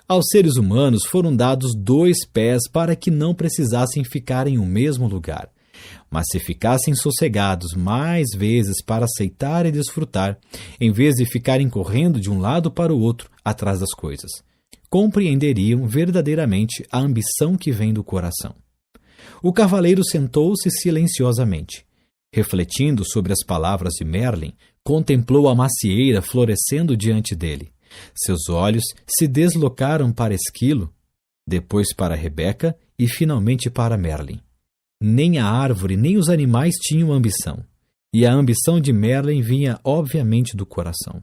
Aos seres humanos foram dados 2 pés para que não precisassem ficar em um mesmo lugar. Mas se ficassem sossegados mais vezes para aceitar e desfrutar, em vez de ficarem correndo de um lado para o outro atrás das coisas, compreenderiam verdadeiramente a ambição que vem do coração. O cavaleiro sentou-se silenciosamente. Refletindo sobre as palavras de Merlin, contemplou a macieira florescendo diante dele. Seus olhos se deslocaram para Esquilo, depois para Rebeca e finalmente para Merlin. Nem a árvore nem os animais tinham ambição, e a ambição de Merlin vinha obviamente do coração.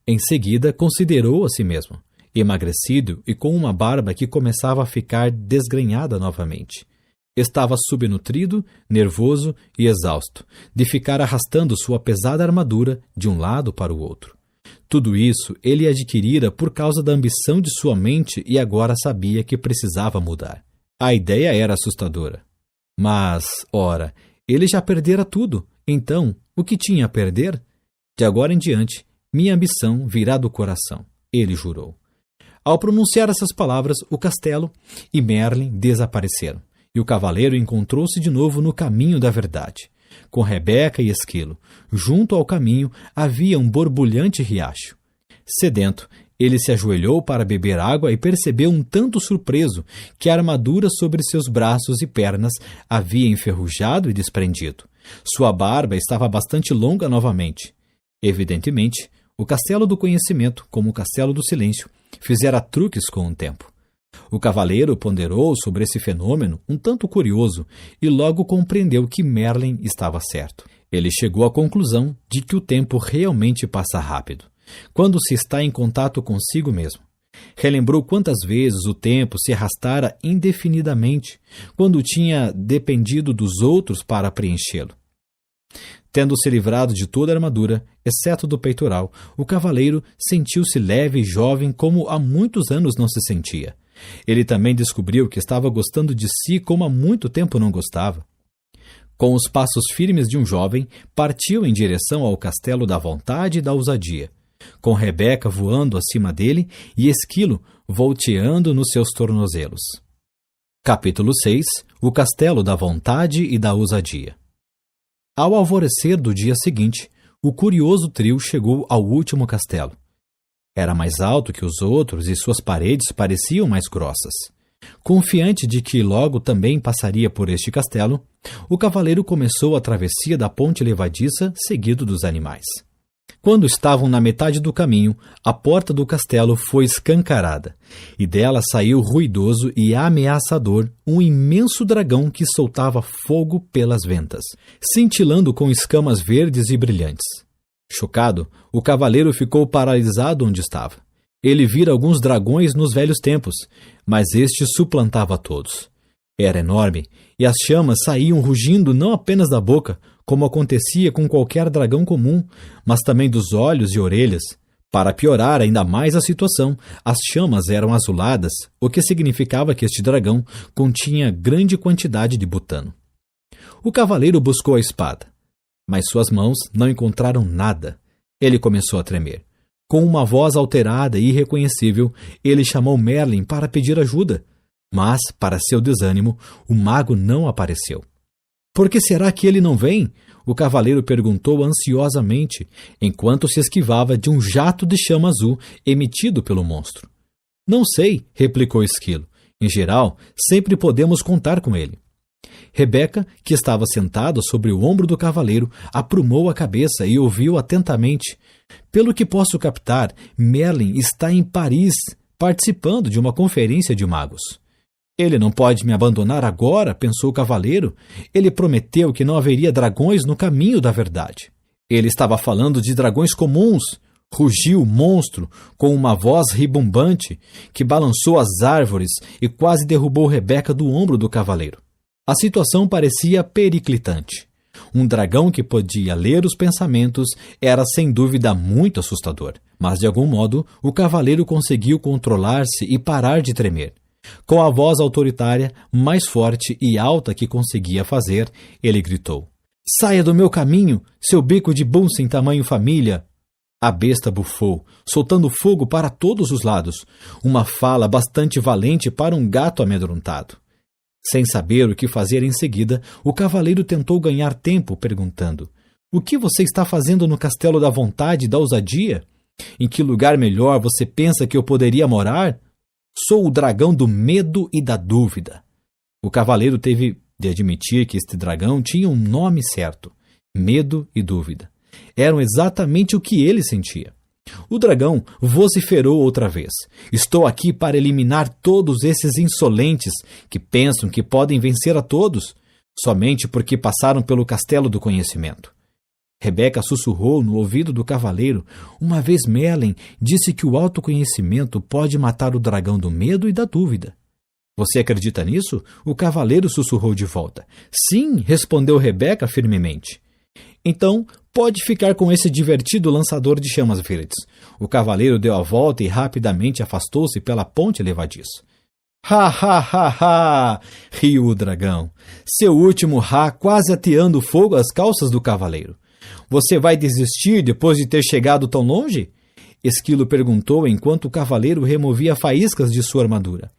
Em seguida, considerou a si mesmo, emagrecido e com uma barba que começava a ficar desgrenhada novamente. Estava subnutrido, nervoso e exausto, de ficar arrastando sua pesada armadura de um lado para o outro. Tudo isso ele adquirira por causa da ambição de sua mente e agora sabia que precisava mudar. A ideia era assustadora. Mas, ora, ele já perdera tudo, então, o que tinha a perder? De agora em diante, minha ambição virá do coração, ele jurou. Ao pronunciar essas palavras, o castelo e Merlin desapareceram, e o cavaleiro encontrou-se de novo no caminho da verdade. Com Rebeca e Esquilo, junto ao caminho havia um borbulhante riacho. Sedento, ele se ajoelhou para beber água e percebeu um tanto surpreso que a armadura sobre seus braços e pernas havia enferrujado e desprendido. Sua barba estava bastante longa novamente. Evidentemente, o castelo do conhecimento, como o castelo do silêncio, fizera truques com o tempo. O cavaleiro ponderou sobre esse fenômeno um tanto curioso e logo compreendeu que Merlin estava certo. Ele chegou à conclusão de que o tempo realmente passa rápido, quando se está em contato consigo mesmo. Relembrou quantas vezes o tempo se arrastara indefinidamente, quando tinha dependido dos outros para preenchê-lo. Tendo-se livrado de toda a armadura, exceto do peitoral, o cavaleiro sentiu-se leve e jovem como há muitos anos não se sentia. Ele também descobriu que estava gostando de si como há muito tempo não gostava. Com os passos firmes de um jovem, partiu em direção ao castelo da vontade e da ousadia, com Rebeca voando acima dele e Esquilo volteando nos seus tornozelos. Capítulo 6. O castelo da vontade e da ousadia. Ao alvorecer do dia seguinte, o curioso trio chegou ao último castelo. Era mais alto que os outros e suas paredes pareciam mais grossas. Confiante de que logo também passaria por este castelo, o cavaleiro começou a travessia da ponte levadiça, seguido dos animais. Quando estavam na metade do caminho, a porta do castelo foi escancarada, e dela saiu ruidoso e ameaçador um imenso dragão que soltava fogo pelas ventas, cintilando com escamas verdes e brilhantes. Chocado, o cavaleiro ficou paralisado onde estava. Ele vira alguns dragões nos velhos tempos, mas este suplantava todos. Era enorme, e as chamas saíam rugindo não apenas da boca, como acontecia com qualquer dragão comum, mas também dos olhos e orelhas. Para piorar ainda mais a situação, as chamas eram azuladas, o que significava que este dragão continha grande quantidade de butano. O cavaleiro buscou a espada, mas suas mãos não encontraram nada. Ele começou a tremer. Com uma voz alterada e irreconhecível, ele chamou Merlin para pedir ajuda. Mas, para seu desânimo, o mago não apareceu. Por que será que ele não vem? O cavaleiro perguntou ansiosamente, enquanto se esquivava de um jato de chama azul emitido pelo monstro. Não sei, replicou o esquilo. Em geral, sempre podemos contar com ele. Rebeca, que estava sentada sobre o ombro do cavaleiro, aprumou a cabeça e ouviu atentamente. Pelo que posso captar, Merlin está em Paris, participando de uma conferência de magos. Ele não pode me abandonar agora, pensou o cavaleiro. Ele prometeu que não haveria dragões no caminho da verdade. Ele estava falando de dragões comuns. Rugiu o monstro com uma voz ribombante que balançou as árvores e quase derrubou Rebeca do ombro do cavaleiro. A situação parecia periclitante. Um dragão que podia ler os pensamentos era sem dúvida muito assustador, mas de algum modo o cavaleiro conseguiu controlar-se e parar de tremer. Com a voz autoritária, mais forte e alta que conseguia fazer, ele gritou: "Saia do meu caminho, seu bico de bum sem tamanho família!" A besta bufou, soltando fogo para todos os lados, uma fala bastante valente para um gato amedrontado. Sem saber o que fazer em seguida, o cavaleiro tentou ganhar tempo, perguntando: "O que você está fazendo no Castelo da Vontade e da Ousadia? Em que lugar melhor você pensa que eu poderia morar? Sou o dragão do medo e da dúvida." O cavaleiro teve de admitir que este dragão tinha um nome certo: medo e dúvida. Eram exatamente o que ele sentia. O dragão vociferou outra vez: "Estou aqui para eliminar todos esses insolentes que pensam que podem vencer a todos, somente porque passaram pelo castelo do conhecimento." Rebeca sussurrou no ouvido do cavaleiro: "Uma vez Merlin disse que o autoconhecimento pode matar o dragão do medo e da dúvida." "Você acredita nisso?" O cavaleiro sussurrou de volta. "Sim", respondeu Rebeca firmemente. "Então, pode ficar com esse divertido lançador de chamas verdes." O cavaleiro deu a volta e rapidamente afastou-se pela ponte levadiça. "Ha, ha, ha, ha!" riu o dragão. Seu último ha quase ateando fogo às calças do cavaleiro. "Você vai desistir depois de ter chegado tão longe?" Esquilo perguntou enquanto o cavaleiro removia faíscas de sua armadura.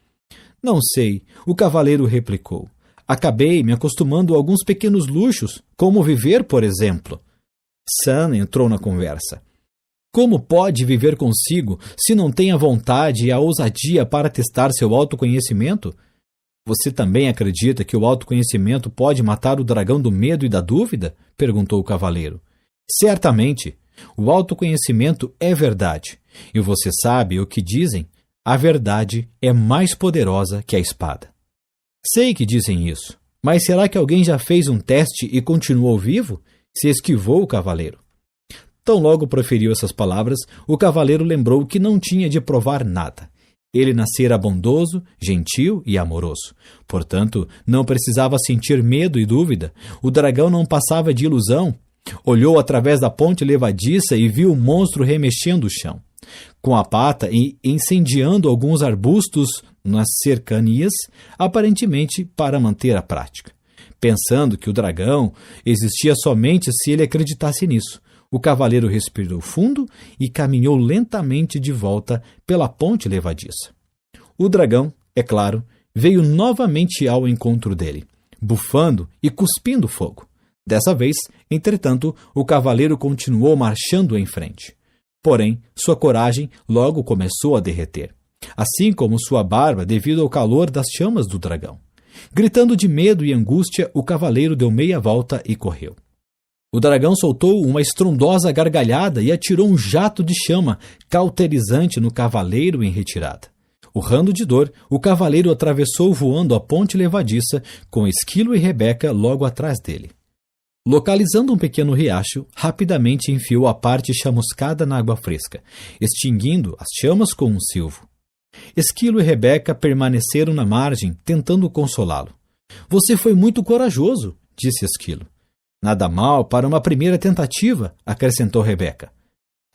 "Não sei", o cavaleiro replicou. "Acabei me acostumando a alguns pequenos luxos, como viver, por exemplo." Sam entrou na conversa. "Como pode viver consigo se não tem a vontade e a ousadia para testar seu autoconhecimento? Você também acredita que o autoconhecimento pode matar o dragão do medo e da dúvida?" perguntou o cavaleiro. "Certamente. O autoconhecimento é verdade. E você sabe o que dizem? A verdade é mais poderosa que a espada." "Sei que dizem isso. Mas será que alguém já fez um teste e continuou vivo?" Se esquivou o cavaleiro. Tão logo proferiu essas palavras, o cavaleiro lembrou que não tinha de provar nada. Ele nascera bondoso, gentil e amoroso. Portanto, não precisava sentir medo e dúvida. O dragão não passava de ilusão. Olhou através da ponte levadiça e viu o monstro remexendo o chão, com a pata e incendiando alguns arbustos nas cercanias, aparentemente para manter a prática. Pensando que o dragão existia somente se ele acreditasse nisso, o cavaleiro respirou fundo e caminhou lentamente de volta pela ponte levadiça. O dragão, é claro, veio novamente ao encontro dele, bufando e cuspindo fogo. Dessa vez, entretanto, o cavaleiro continuou marchando em frente. Porém, sua coragem logo começou a derreter, assim como sua barba devido ao calor das chamas do dragão. Gritando de medo e angústia, o cavaleiro deu meia volta e correu. O dragão soltou uma estrondosa gargalhada e atirou um jato de chama cauterizante no cavaleiro em retirada. Urrando de dor, o cavaleiro atravessou voando a ponte levadiça, com Esquilo e Rebeca logo atrás dele. Localizando um pequeno riacho, rapidamente enfiou a parte chamuscada na água fresca, extinguindo as chamas com um silvo. Esquilo e Rebeca permaneceram na margem, tentando consolá-lo. Você foi muito corajoso, disse Esquilo. Nada mal para uma primeira tentativa, acrescentou Rebeca.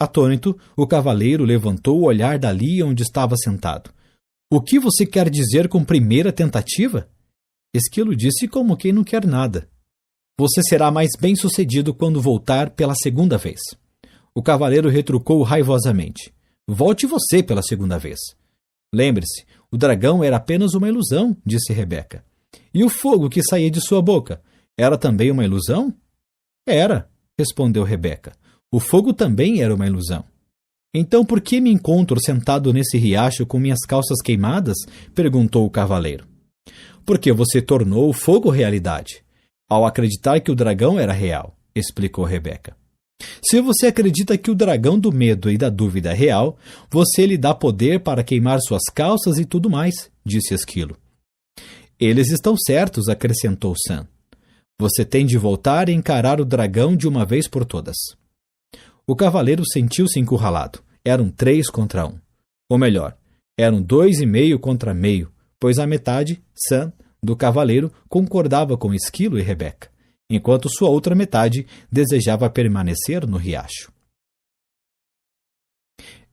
Atônito, o cavaleiro levantou o olhar dali onde estava sentado. O que você quer dizer com primeira tentativa? Esquilo disse como quem não quer nada. Você será mais bem-sucedido quando voltar pela segunda vez. O cavaleiro retrucou raivosamente. Volte você pela segunda vez. Lembre-se, o dragão era apenas uma ilusão, disse Rebeca. E o fogo que saía de sua boca, era também uma ilusão? Era, respondeu Rebeca. O fogo também era uma ilusão. Então por que me encontro sentado nesse riacho com minhas calças queimadas? Perguntou o cavaleiro. Porque você tornou o fogo realidade, ao acreditar que o dragão era real, explicou Rebeca. Se você acredita que o dragão do medo e da dúvida é real, você lhe dá poder para queimar suas calças e tudo mais, disse Esquilo. Eles estão certos, acrescentou Sam. Você tem de voltar e encarar o dragão de uma vez por todas. O cavaleiro sentiu-se encurralado. Eram 3 contra 1. Ou melhor, eram 2,5 contra meio, pois a metade, Sam, do cavaleiro concordava com Esquilo e Rebeca, enquanto sua outra metade desejava permanecer no riacho.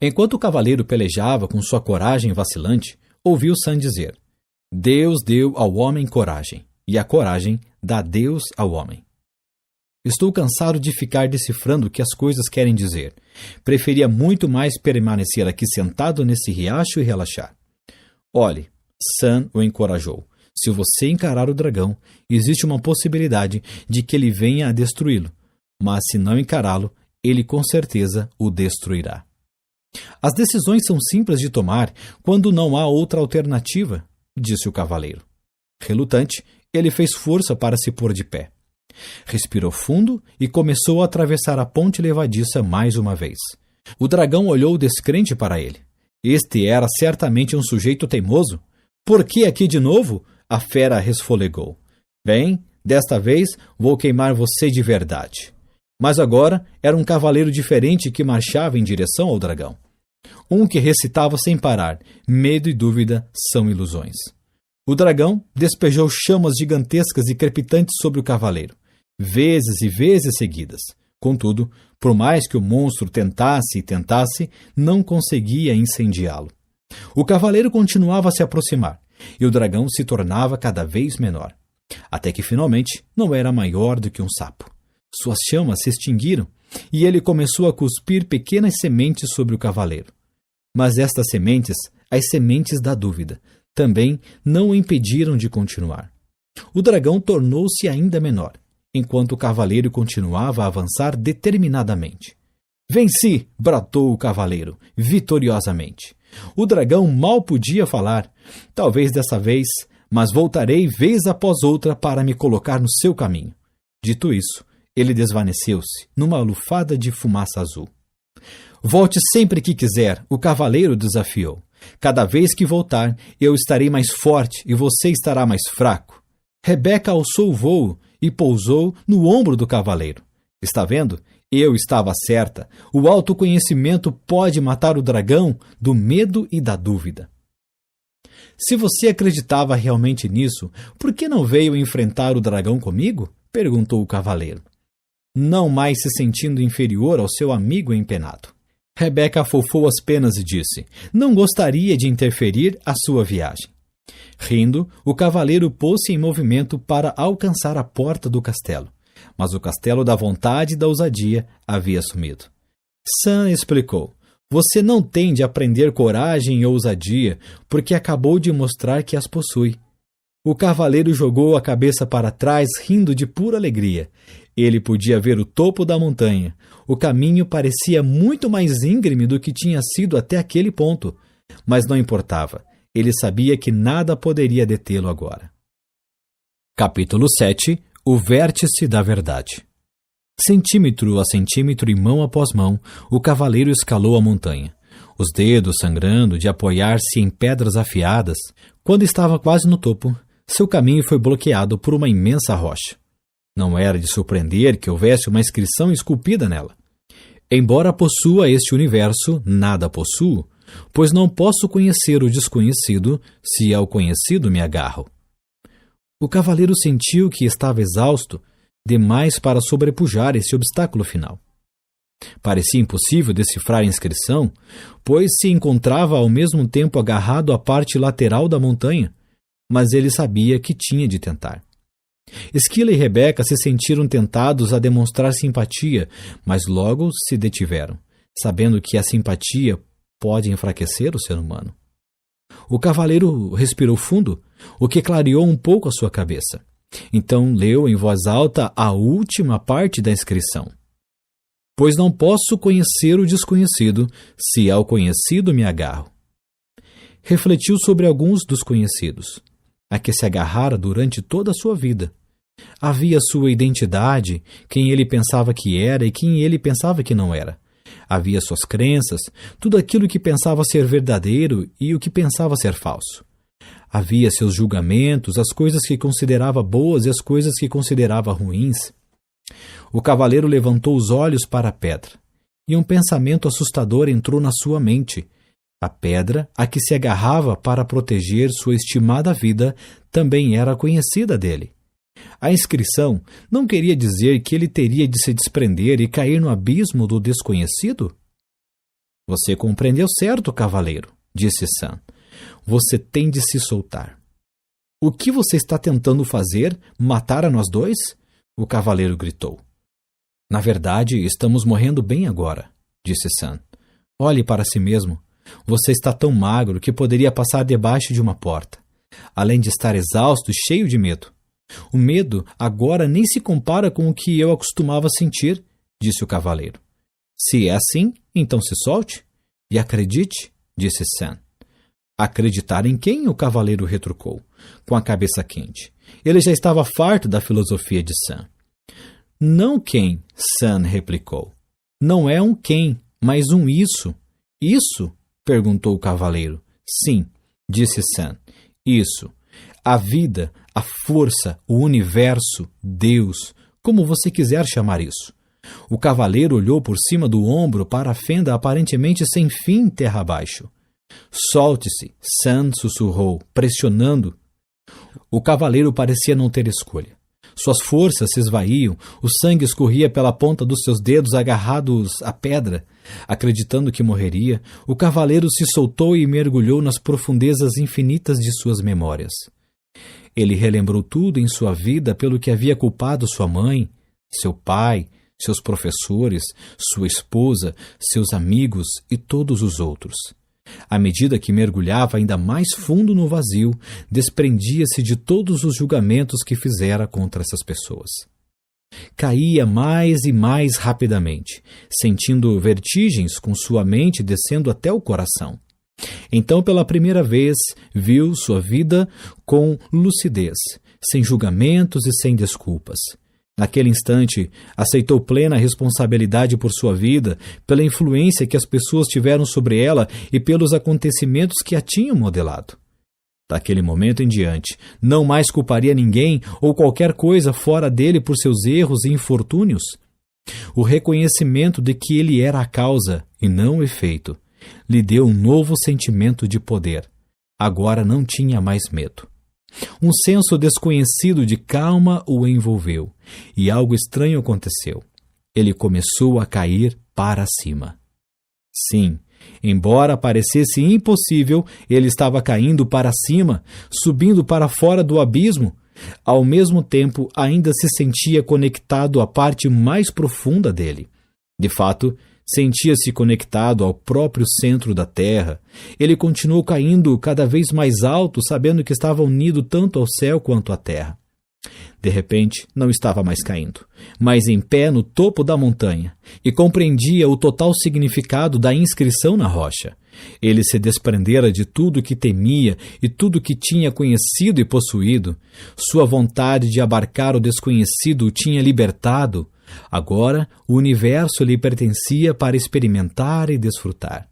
Enquanto o cavaleiro pelejava com sua coragem vacilante, ouviu Sam dizer: Deus deu ao homem coragem, e a coragem dá Deus ao homem. Estou cansado de ficar decifrando o que as coisas querem dizer. Preferia muito mais permanecer aqui sentado nesse riacho e relaxar. Olhe, Sam o encorajou. Se você encarar o dragão, existe uma possibilidade de que ele venha a destruí-lo. Mas se não encará-lo, ele com certeza o destruirá. As decisões são simples de tomar quando não há outra alternativa, disse o cavaleiro. Relutante, ele fez força para se pôr de pé. Respirou fundo e começou a atravessar a ponte levadiça mais uma vez. O dragão olhou descrente para ele. Este era certamente um sujeito teimoso. Por que aqui de novo? A fera resfolegou. Bem, desta vez vou queimar você de verdade. Mas agora era um cavaleiro diferente que marchava em direção ao dragão. Um que recitava sem parar: medo e dúvida são ilusões. O dragão despejou chamas gigantescas e crepitantes sobre o cavaleiro, vezes e vezes seguidas. Contudo, por mais que o monstro tentasse e tentasse, não conseguia incendiá-lo. O cavaleiro continuava a se aproximar, e o dragão se tornava cada vez menor, até que finalmente não era maior do que um sapo. Suas chamas se extinguiram, e ele começou a cuspir pequenas sementes sobre o cavaleiro. Mas estas sementes, as sementes da dúvida, também não o impediram de continuar. O dragão tornou-se ainda menor, enquanto o cavaleiro continuava a avançar determinadamente. Venci! Bradou o cavaleiro, vitoriosamente. O dragão mal podia falar, talvez dessa vez, mas voltarei vez após outra para me colocar no seu caminho. Dito isso, ele desvaneceu-se numa lufada de fumaça azul. Volte sempre que quiser, o cavaleiro desafiou. Cada vez que voltar, eu estarei mais forte e você estará mais fraco. Rebeca alçou o vôo e pousou no ombro do cavaleiro. Está vendo? Eu estava certa. O autoconhecimento pode matar o dragão do medo e da dúvida. Se você acreditava realmente nisso, por que não veio enfrentar o dragão comigo? Perguntou o cavaleiro, não mais se sentindo inferior ao seu amigo empenado. Rebeca afofou as penas e disse: não gostaria de interferir a sua viagem. Rindo, o cavaleiro pôs-se em movimento para alcançar a porta do castelo. Mas o castelo da vontade e da ousadia havia sumido. Sam explicou: você não tem de aprender coragem e ousadia, porque acabou de mostrar que as possui. O cavaleiro jogou a cabeça para trás, rindo de pura alegria. Ele podia ver o topo da montanha. O caminho parecia muito mais íngreme do que tinha sido até aquele ponto. Mas não importava. Ele sabia que nada poderia detê-lo agora. Capítulo 7. O vértice da verdade. Centímetro a centímetro e mão após mão, o cavaleiro escalou a montanha, os dedos sangrando de apoiar-se em pedras afiadas. Quando estava quase no topo, seu caminho foi bloqueado por uma imensa rocha. Não era de surpreender que houvesse uma inscrição esculpida nela. Embora possua este universo, nada possuo, pois não posso conhecer o desconhecido se ao conhecido me agarro. O cavaleiro sentiu que estava exausto demais para sobrepujar esse obstáculo final. Parecia impossível decifrar a inscrição, pois se encontrava ao mesmo tempo agarrado à parte lateral da montanha, mas ele sabia que tinha de tentar. Esquila e Rebeca se sentiram tentados a demonstrar simpatia, mas logo se detiveram, sabendo que a simpatia pode enfraquecer o ser humano. O cavaleiro respirou fundo, o que clareou um pouco a sua cabeça. Então leu em voz alta a última parte da inscrição. Pois não posso conhecer o desconhecido, se ao conhecido me agarro. Refletiu sobre alguns dos conhecidos, a que se agarrara durante toda a sua vida. Havia sua identidade, quem ele pensava que era e quem ele pensava que não era. Havia suas crenças, tudo aquilo que pensava ser verdadeiro e o que pensava ser falso. Havia seus julgamentos, as coisas que considerava boas e as coisas que considerava ruins. O cavaleiro levantou os olhos para a pedra, e um pensamento assustador entrou na sua mente. A pedra a que se agarrava para proteger sua estimada vida também era conhecida dele. A inscrição não queria dizer que ele teria de se desprender e cair no abismo do desconhecido? Você compreendeu certo, cavaleiro, disse Sam. Você tem de se soltar. O que você está tentando fazer? Matar a nós dois? O cavaleiro gritou. Na verdade, estamos morrendo bem agora, disse Sam. Olhe para si mesmo. Você está tão magro que poderia passar debaixo de uma porta. Além de estar exausto e cheio de medo. O medo agora nem se compara com o que eu acostumava sentir, disse o cavaleiro. Se é assim, então se solte. E acredite, disse Sam. Acreditar em quem? O cavaleiro retrucou, com a cabeça quente. Ele já estava farto da filosofia de Sam. Não quem, Sam replicou. Não é um quem, mas um isso. Isso? Perguntou o cavaleiro. Sim, disse Sam. Isso. A vida, a força, o universo, Deus, como você quiser chamar isso. O cavaleiro olhou por cima do ombro para a fenda aparentemente sem fim terra abaixo. Solte-se, Sam sussurrou, pressionando. O cavaleiro parecia não ter escolha. Suas forças se esvaíam, o sangue escorria pela ponta dos seus dedos agarrados à pedra. Acreditando que morreria, o cavaleiro se soltou e mergulhou nas profundezas infinitas de suas memórias. Ele relembrou tudo em sua vida pelo que havia culpado sua mãe, seu pai, seus professores, sua esposa, seus amigos e todos os outros. À medida que mergulhava ainda mais fundo no vazio, desprendia-se de todos os julgamentos que fizera contra essas pessoas. Caía mais e mais rapidamente, sentindo vertigens com sua mente descendo até o coração. Então, pela primeira vez, viu sua vida com lucidez, sem julgamentos e sem desculpas. Naquele instante, aceitou plena responsabilidade por sua vida, pela influência que as pessoas tiveram sobre ela e pelos acontecimentos que a tinham modelado. Daquele momento em diante, não mais culparia ninguém ou qualquer coisa fora dele por seus erros e infortúnios. O reconhecimento de que ele era a causa e não o efeito lhe deu um novo sentimento de poder. Agora não tinha mais medo. Um senso desconhecido de calma o envolveu, e algo estranho aconteceu. Ele começou a cair para cima. Sim, embora parecesse impossível, ele estava caindo para cima, subindo para fora do abismo. Ao mesmo tempo, ainda se sentia conectado à parte mais profunda dele. De fato, sentia-se conectado ao próprio centro da Terra. Ele continuou caindo cada vez mais alto, sabendo que estava unido tanto ao céu quanto à Terra. De repente, não estava mais caindo, mas em pé no topo da montanha, e compreendia o total significado da inscrição na rocha. Ele se desprendera de tudo que temia e tudo que tinha conhecido e possuído. Sua vontade de abarcar o desconhecido o tinha libertado. Agora, o universo lhe pertencia para experimentar e desfrutar.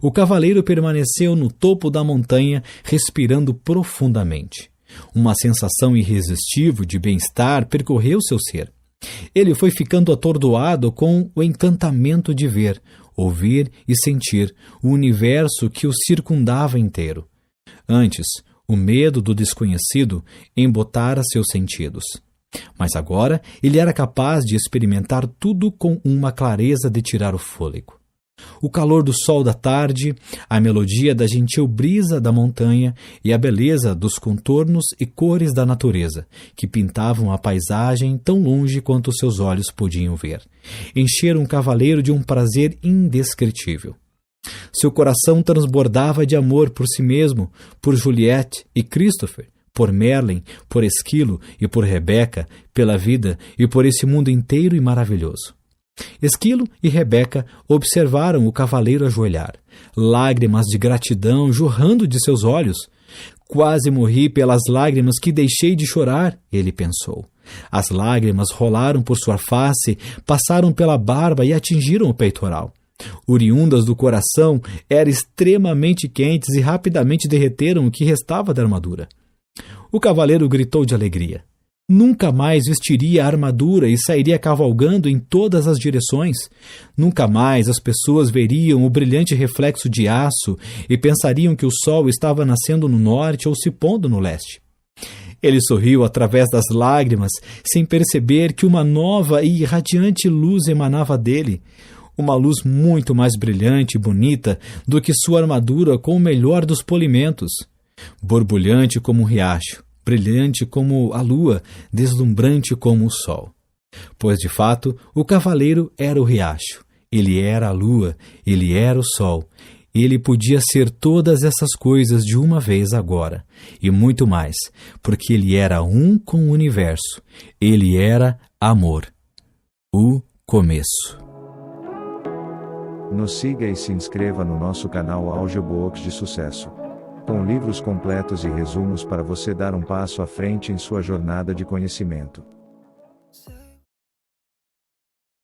O cavaleiro permaneceu no topo da montanha, respirando profundamente. Uma sensação irresistível de bem-estar percorreu seu ser. Ele foi ficando atordoado com o encantamento de ver, ouvir e sentir o universo que o circundava inteiro. Antes, o medo do desconhecido embotara seus sentidos. Mas agora ele era capaz de experimentar tudo com uma clareza de tirar o fôlego. O calor do sol da tarde, a melodia da gentil brisa da montanha e a beleza dos contornos e cores da natureza, que pintavam a paisagem tão longe quanto seus olhos podiam ver, encheram o cavaleiro de um prazer indescritível. Seu coração transbordava de amor por si mesmo, por Juliette e Christopher, por Merlin, por Esquilo e por Rebeca, pela vida e por esse mundo inteiro e maravilhoso. Esquilo e Rebeca observaram o cavaleiro ajoelhar, lágrimas de gratidão jorrando de seus olhos. Quase morri pelas lágrimas que deixei de chorar, ele pensou. As lágrimas rolaram por sua face, passaram pela barba e atingiram o peitoral. Oriundas do coração, eram extremamente quentes e rapidamente derreteram o que restava da armadura. O cavaleiro gritou de alegria. Nunca mais vestiria a armadura e sairia cavalgando em todas as direções. Nunca mais as pessoas veriam o brilhante reflexo de aço e pensariam que o sol estava nascendo no norte ou se pondo no leste. Ele sorriu através das lágrimas, sem perceber que uma nova e radiante luz emanava dele. Uma luz muito mais brilhante e bonita do que sua armadura com o melhor dos polimentos. Borbulhante como um riacho, brilhante como a lua, deslumbrante como o sol. Pois, de fato, o cavaleiro era o riacho, ele era a lua, ele era o sol, ele podia ser todas essas coisas de uma vez agora, e muito mais, porque ele era um com o universo, ele era amor. O começo. Nos siga e se inscreva no nosso canal Audiobooks de Sucesso, com livros completos e resumos para você dar um passo à frente em sua jornada de conhecimento.